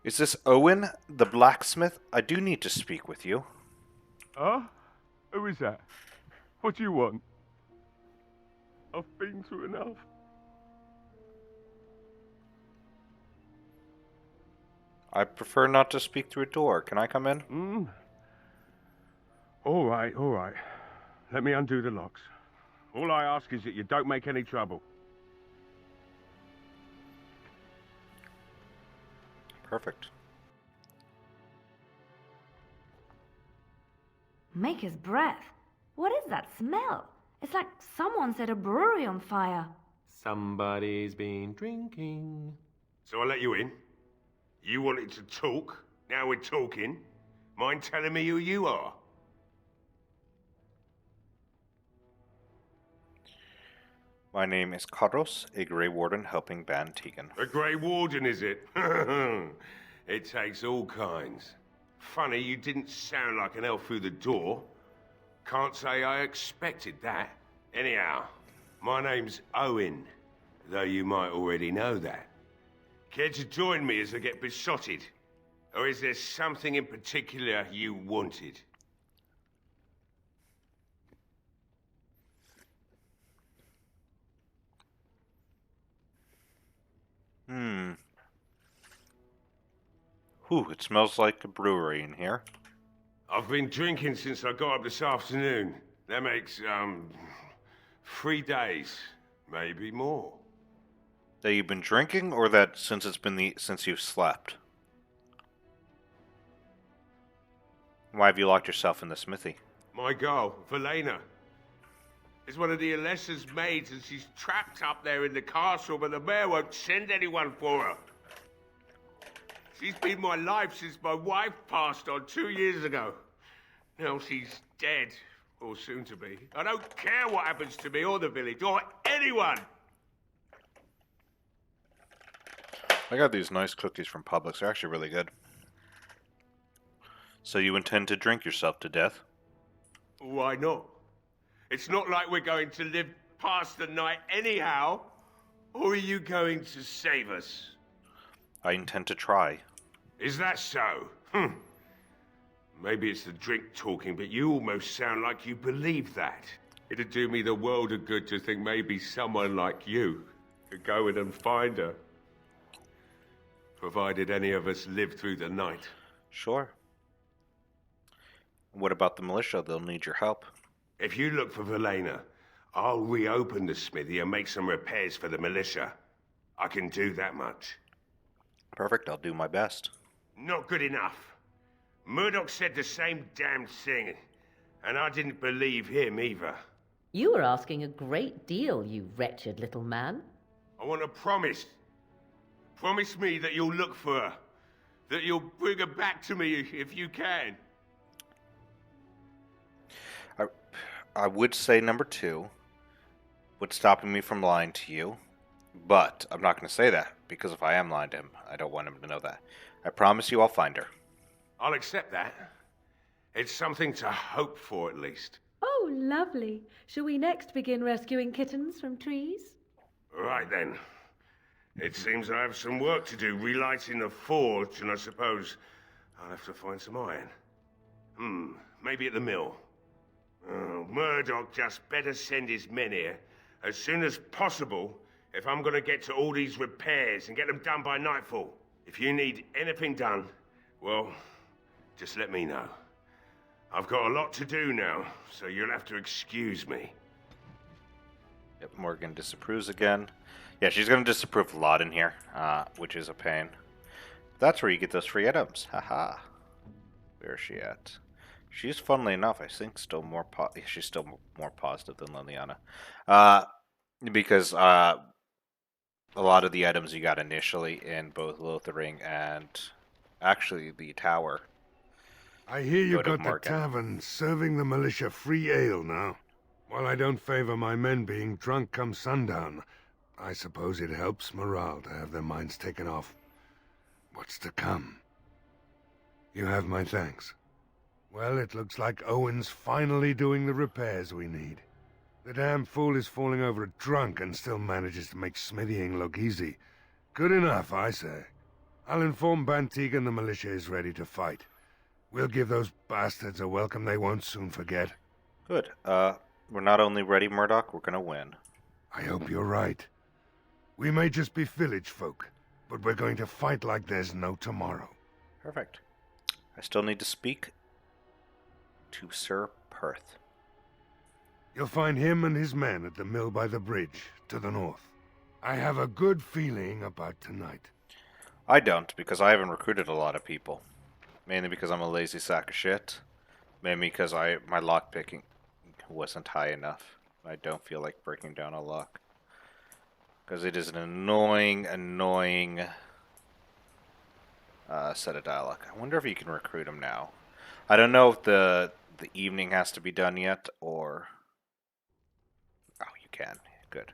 Is this Owen, the blacksmith? I do need to speak with you. Huh? Who is that? What do you want? I've been through enough. I prefer not to speak through a door. Can I come in? All right, all right. Let me undo the locks. All I ask is that you don't make any trouble. Perfect. Maker's breath. What is that smell? It's like someone set a brewery on fire. Somebody's been drinking. So I let you in. You wanted to talk. Now we're talking. Mind telling me who you are? My name is Carlos, a Grey Warden helping Ban Tegan. A Grey Warden, is it? It takes all kinds. Funny, you didn't sound like an elf through the door. Can't say I expected that. Anyhow, my name's Owen, though you might already know that. Care to join me as I get besotted? Or is there something in particular you wanted? Ooh, it smells like a brewery in here. I've been drinking since I got up this afternoon. That makes, 3 days, maybe more. That you've been drinking, or that since since you've slept? Why have you locked yourself in the smithy? My girl, Velena, is one of the Alessa's maids, and she's trapped up there in the castle, but the mayor won't send anyone for her. She's been my life since my wife passed on 2 years ago. Now she's dead, or soon to be. I don't care what happens to me or the village, or anyone! I got these nice cookies from Publix. They're actually really good. So you intend to drink yourself to death? Why not? It's not like we're going to live past the night anyhow. Or are you going to save us? I intend to try. Is that so? Maybe it's the drink talking, but you almost sound like you believe that. It'd do me the world of good to think maybe someone like you could go in and find her. Provided any of us live through the night. Sure. What about the militia? They'll need your help. If you look for Velena, I'll reopen the smithy and make some repairs for the militia. I can do that much. Perfect, I'll do my best. Not good enough. Murdoch said the same damn thing, and I didn't believe him either. You were asking a great deal, you wretched little man. I want a promise. Promise me that you'll look for her. That you'll bring her back to me if you can. I would say number 2. What's stopping me from lying to you? But I'm not going to say that, because if I am lying to him, I don't want him to know that. I promise you I'll find her. I'll accept that. It's something to hope for, at least. Oh, lovely. Shall we next begin rescuing kittens from trees? Right then. It seems I have some work to do relighting the forge, and I suppose I'll have to find some iron. Maybe at the mill. Oh, Murdoch just better send his men here as soon as possible if I'm going to get to all these repairs and get them done by nightfall. If you need anything done, well, just let me know. I've got a lot to do now, so you'll have to excuse me. Yep, Morgan disapproves again. Yeah, she's going to disapprove a lot in here, which is a pain. That's where you get those free items. Haha. Where is she at? She's, funnily enough, I think, still more she's still more positive than Liliana. Because a lot of the items you got initially in both Lothering and actually the tower. I hear you Go to got the Morgan. tavern serving the militia free ale now. While I don't favor my men being drunk come sundown, I suppose it helps morale to have their minds taken off what's to come. You have my thanks. Well, it looks like Owen's finally doing the repairs we need. The damn fool is falling over a drunk and still manages to make smithying look easy. Good enough, I say. I'll inform Bantigan the militia is ready to fight. We'll give those bastards a welcome they won't soon forget. Good. We're not only ready, Murdoch, we're gonna win. I hope you're right. We may just be village folk, but we're going to fight like there's no tomorrow. Perfect. I still need to speak to Sir Perth. You'll find him and his men at the mill by the bridge, to the north. I have a good feeling about tonight. I don't, because I haven't recruited a lot of people. Mainly because I'm a lazy sack of shit. Mainly because my lockpicking wasn't high enough. I don't feel like breaking down a lock. Because it is an annoying set of dialogue. I wonder if you can recruit him now. I don't know if the evening has to be done yet, or... Oh, you can. Good.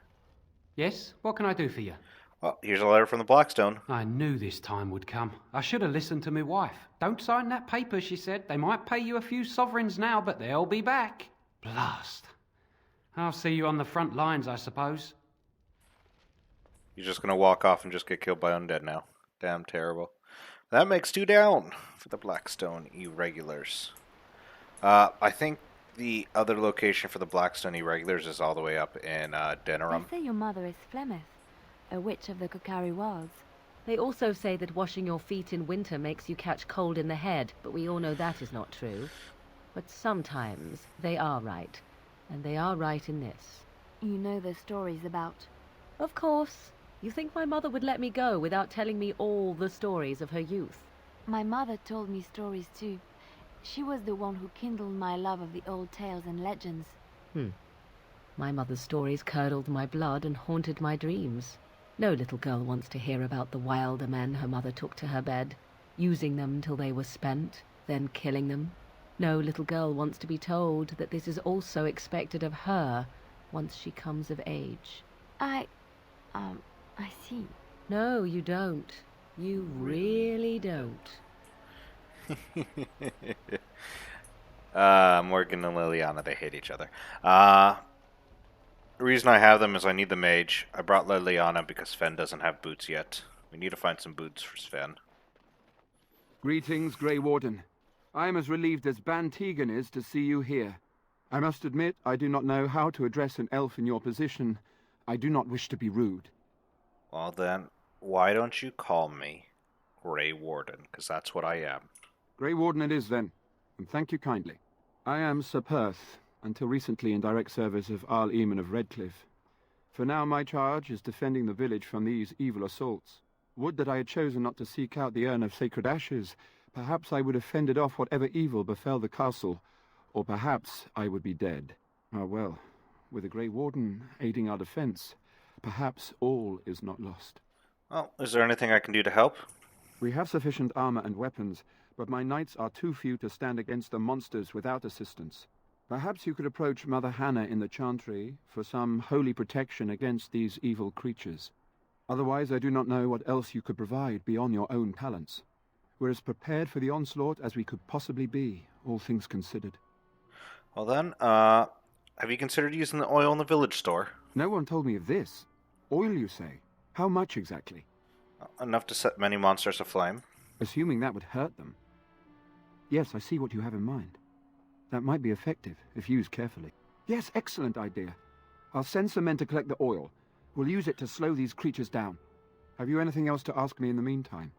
Yes? What can I do for you? Well, here's a letter from the Blackstone. I knew this time would come. I should have listened to my wife. Don't sign that paper, she said. They might pay you a few sovereigns now, but they'll be back. Blast. I'll see you on the front lines, I suppose. You're just gonna walk off and just get killed by undead now. Damn terrible. That makes 2 down for the Blackstone Irregulars. I think the other location for the Blackstone Irregulars is all the way up in Denerim. They say your mother is Flemeth, a witch of the Kokari Wilds. They also say that washing your feet in winter makes you catch cold in the head, but we all know that is not true. But sometimes they are right, and they are right in this. You know the stories about... Of course. You think my mother would let me go without telling me all the stories of her youth? My mother told me stories too. She was the one who kindled my love of the old tales and legends. My mother's stories curdled my blood and haunted my dreams. No little girl wants to hear about the wilder men her mother took to her bed, using them till they were spent, then killing them. No little girl wants to be told that this is also expected of her once she comes of age. I see. No, you don't. You really don't. Morgan and Liliana, they hate each other. The reason I have them is I need the mage. I brought Liliana because Sven doesn't have boots yet. We need to find some boots for Sven. Greetings, Grey Warden. I am as relieved as Bantigan is to see you here. I must admit, I do not know how to address an elf in your position. I do not wish to be rude. Well then, why don't you call me Grey Warden? Because that's what I am. Grey Warden it is then, and thank you kindly. I am Sir Perth, until recently in direct service of Arl Eamon of Redcliffe. For now my charge is defending the village from these evil assaults. Would that I had chosen not to seek out the urn of sacred ashes. Perhaps I would have fended off whatever evil befell the castle, or perhaps I would be dead. Ah well, with a Grey Warden aiding our defense, perhaps all is not lost. Well, is there anything I can do to help? We have sufficient armor and weapons, but my knights are too few to stand against the monsters without assistance. Perhaps you could approach Mother Hannah in the Chantry for some holy protection against these evil creatures. Otherwise, I do not know what else you could provide beyond your own talents. We're as prepared for the onslaught as we could possibly be, all things considered. Well then, have you considered using the oil in the village store? No one told me of this. Oil, you say? How much exactly? Enough to set many monsters aflame. Assuming that would hurt them. Yes, I see what you have in mind. That might be effective, if used carefully. Yes, excellent idea. I'll send some men to collect the oil. We'll use it to slow these creatures down. Have you anything else to ask me in the meantime?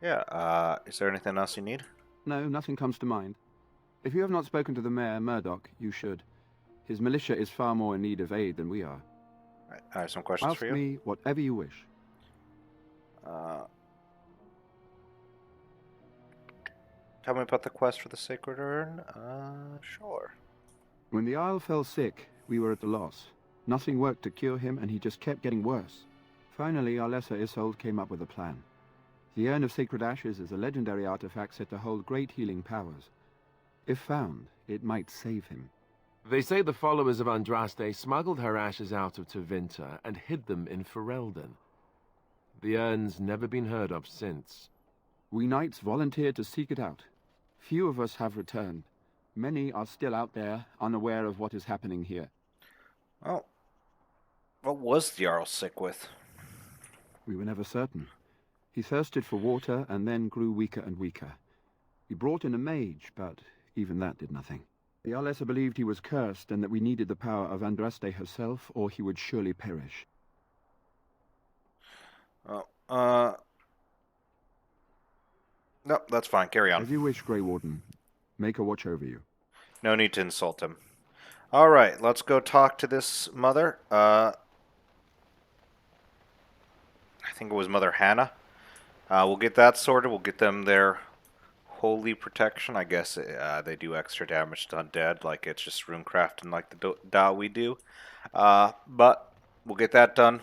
Yeah, is there anything else you need? No, nothing comes to mind. If you have not spoken to the mayor, Murdoch, you should. His militia is far more in need of aid than we are. Right, I have some questions for you. Ask me whatever you wish. Tell me about the quest for the Sacred Urn? Sure. When the Isle fell sick, we were at a loss. Nothing worked to cure him, and he just kept getting worse. Finally, our lesser Isolde came up with a plan. The Urn of Sacred Ashes is a legendary artifact said to hold great healing powers. If found, it might save him. They say the followers of Andraste smuggled her ashes out of Tevinter and hid them in Ferelden. The urn's never been heard of since. We knights volunteered to seek it out. Few of us have returned. Many are still out there, unaware of what is happening here. Oh. What was the Jarl sick with? We were never certain. He thirsted for water and then grew weaker and weaker. We brought in a mage, but even that did nothing. The Arlessa believed he was cursed and that we needed the power of Andraste herself, or he would surely perish. Oh, no, that's fine. Carry on. As you wish, Grey Warden. Maker watch over you. No need to insult him. All right, let's go talk to this mother. I think it was Mother Hannah. We'll get that sorted. We'll get them their holy protection. I guess they do extra damage to undead, like it's just runecrafting like the Da we do. But we'll get that done.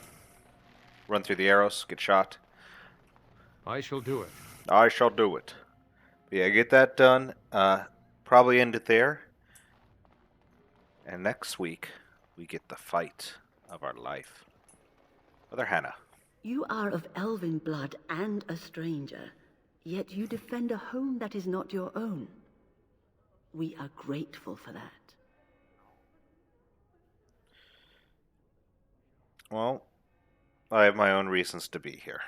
Run through the arrows, get shot. I shall do it. I shall do it. But yeah, get that done. Probably end it there. And next week, we get the fight of our life. Mother Hannah. You are of elven blood and a stranger, yet you defend a home that is not your own. We are grateful for that. Well, I have my own reasons to be here.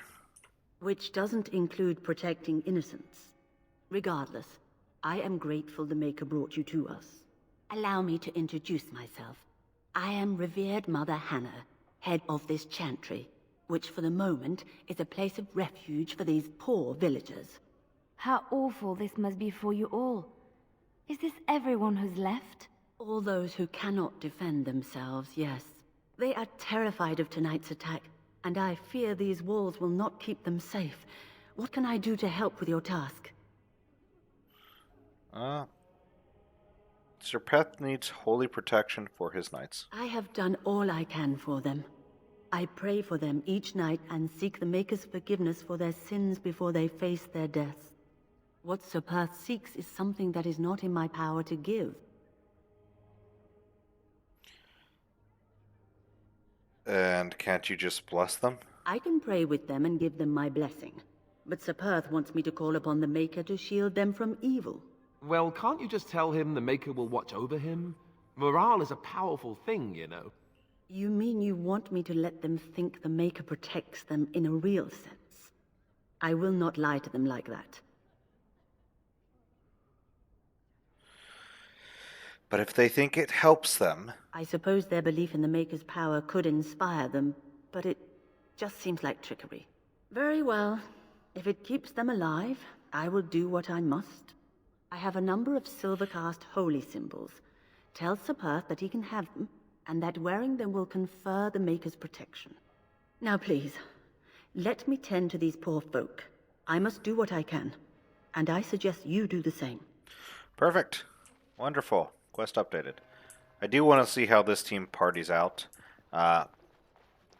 Which doesn't include protecting innocents. Regardless, I am grateful the Maker brought you to us. Allow me to introduce myself. I am revered Mother Hannah, head of this chantry, which for the moment is a place of refuge for these poor villagers. How awful this must be for you all. Is this everyone who's left? All those who cannot defend themselves, yes. They are terrified of tonight's attack, and I fear these walls will not keep them safe. What can I do to help with your task? Sir Peth needs holy protection for his knights. I have done all I can for them. I pray for them each night and seek the Maker's forgiveness for their sins before they face their deaths. What Sir Perth seeks is something that is not in my power to give. And can't you just bless them? I can pray with them and give them my blessing. But Sir Perth wants me to call upon the Maker to shield them from evil. Well, can't you just tell him the Maker will watch over him? Morale is a powerful thing, you know. You mean you want me to let them think the Maker protects them in a real sense? I will not lie to them like that. But if they think it helps them... I suppose their belief in the Maker's power could inspire them, but it just seems like trickery. Very well. If it keeps them alive, I will do what I must. I have a number of silver-cast holy symbols. Tell Sir Perth that he can have them, and that wearing them will confer the Maker's protection. Now please, let me tend to these poor folk. I must do what I can, and I suggest you do the same. Perfect. Wonderful. Quest updated. I do want to see how this team parties out.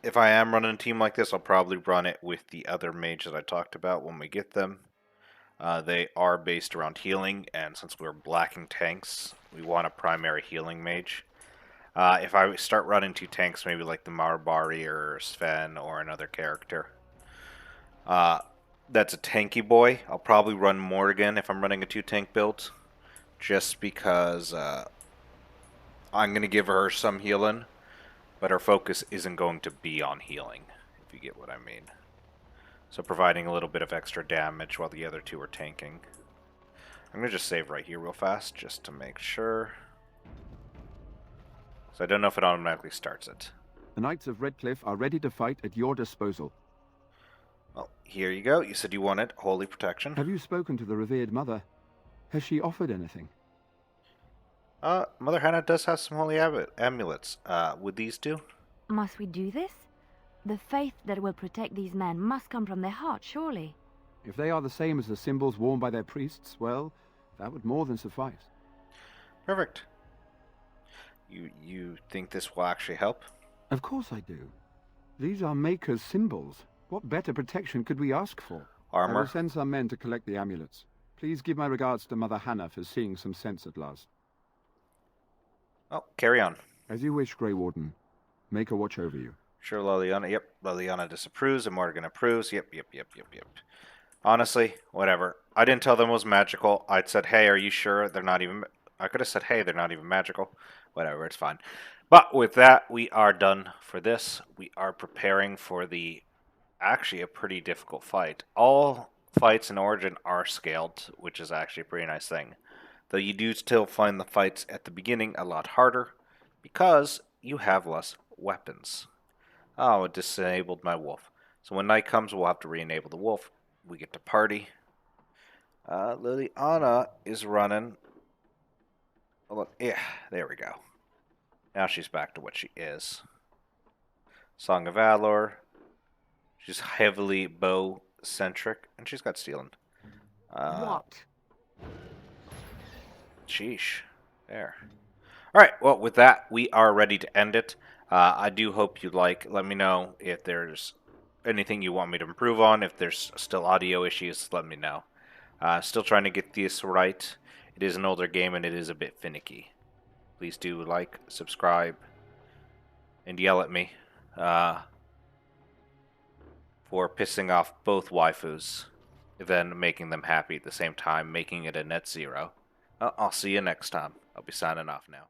If I am running a team like this, I'll probably run it with the other mage that I talked about when we get them. They are based around healing, and since we're blacking tanks, we want a primary healing mage. If I start running 2 tanks, maybe like the Marbari or Sven or another character, that's a tanky boy. I'll probably run Morrigan if I'm running a 2-tank build, just because I'm going to give her some healing, but her focus isn't going to be on healing, if you get what I mean. So providing a little bit of extra damage while the other 2 are tanking. I'm going to just save right here real fast, just to make sure. So I don't know if it automatically starts it. The Knights of Redcliffe are ready to fight at your disposal. Well, here you go. You said you wanted holy protection. Have you spoken to the revered mother? Has she offered anything? Mother Hannah does have some holy amulets. Would these do? Must we do this? The faith that will protect these men must come from their heart, surely. If they are the same as the symbols worn by their priests, well, that would more than suffice. Perfect. You think this will actually help? Of course I do. These are Maker's symbols. What better protection could we ask for? Armor. I will send some men to collect the amulets. Please give my regards to Mother Hannah for seeing some sense at last. Oh, carry on. As you wish, Grey Warden. Maker watch over you. Sure, Liliana. Yep, Liliana disapproves and Morgan approves. Yep. Honestly, whatever. I didn't tell them it was magical. I said, hey, are you sure they're not even... I could have said, hey, they're not even magical. Whatever, it's fine. But with that, we are done for this. We are preparing for actually a pretty difficult fight. All fights in Origin are scaled, which is actually a pretty nice thing. Though you do still find the fights at the beginning a lot harder because you have less weapons. Oh, it disabled my wolf. So when night comes, we'll have to re-enable the wolf. We get to party. Liliana is running. Yeah, there we go. Now she's back to what she is. Song of Valor. She's heavily bow-centric, and she's got stealing. What? Sheesh. There. Alright, well, with that, we are ready to end it. I do hope you let me know if there's anything you want me to improve on. If there's still audio issues, let me know. Still trying to get this right. It is an older game, and it is a bit finicky. Please do like, subscribe, and yell at me for pissing off both waifus, then making them happy at the same time, making it a net zero. I'll see you next time. I'll be signing off now.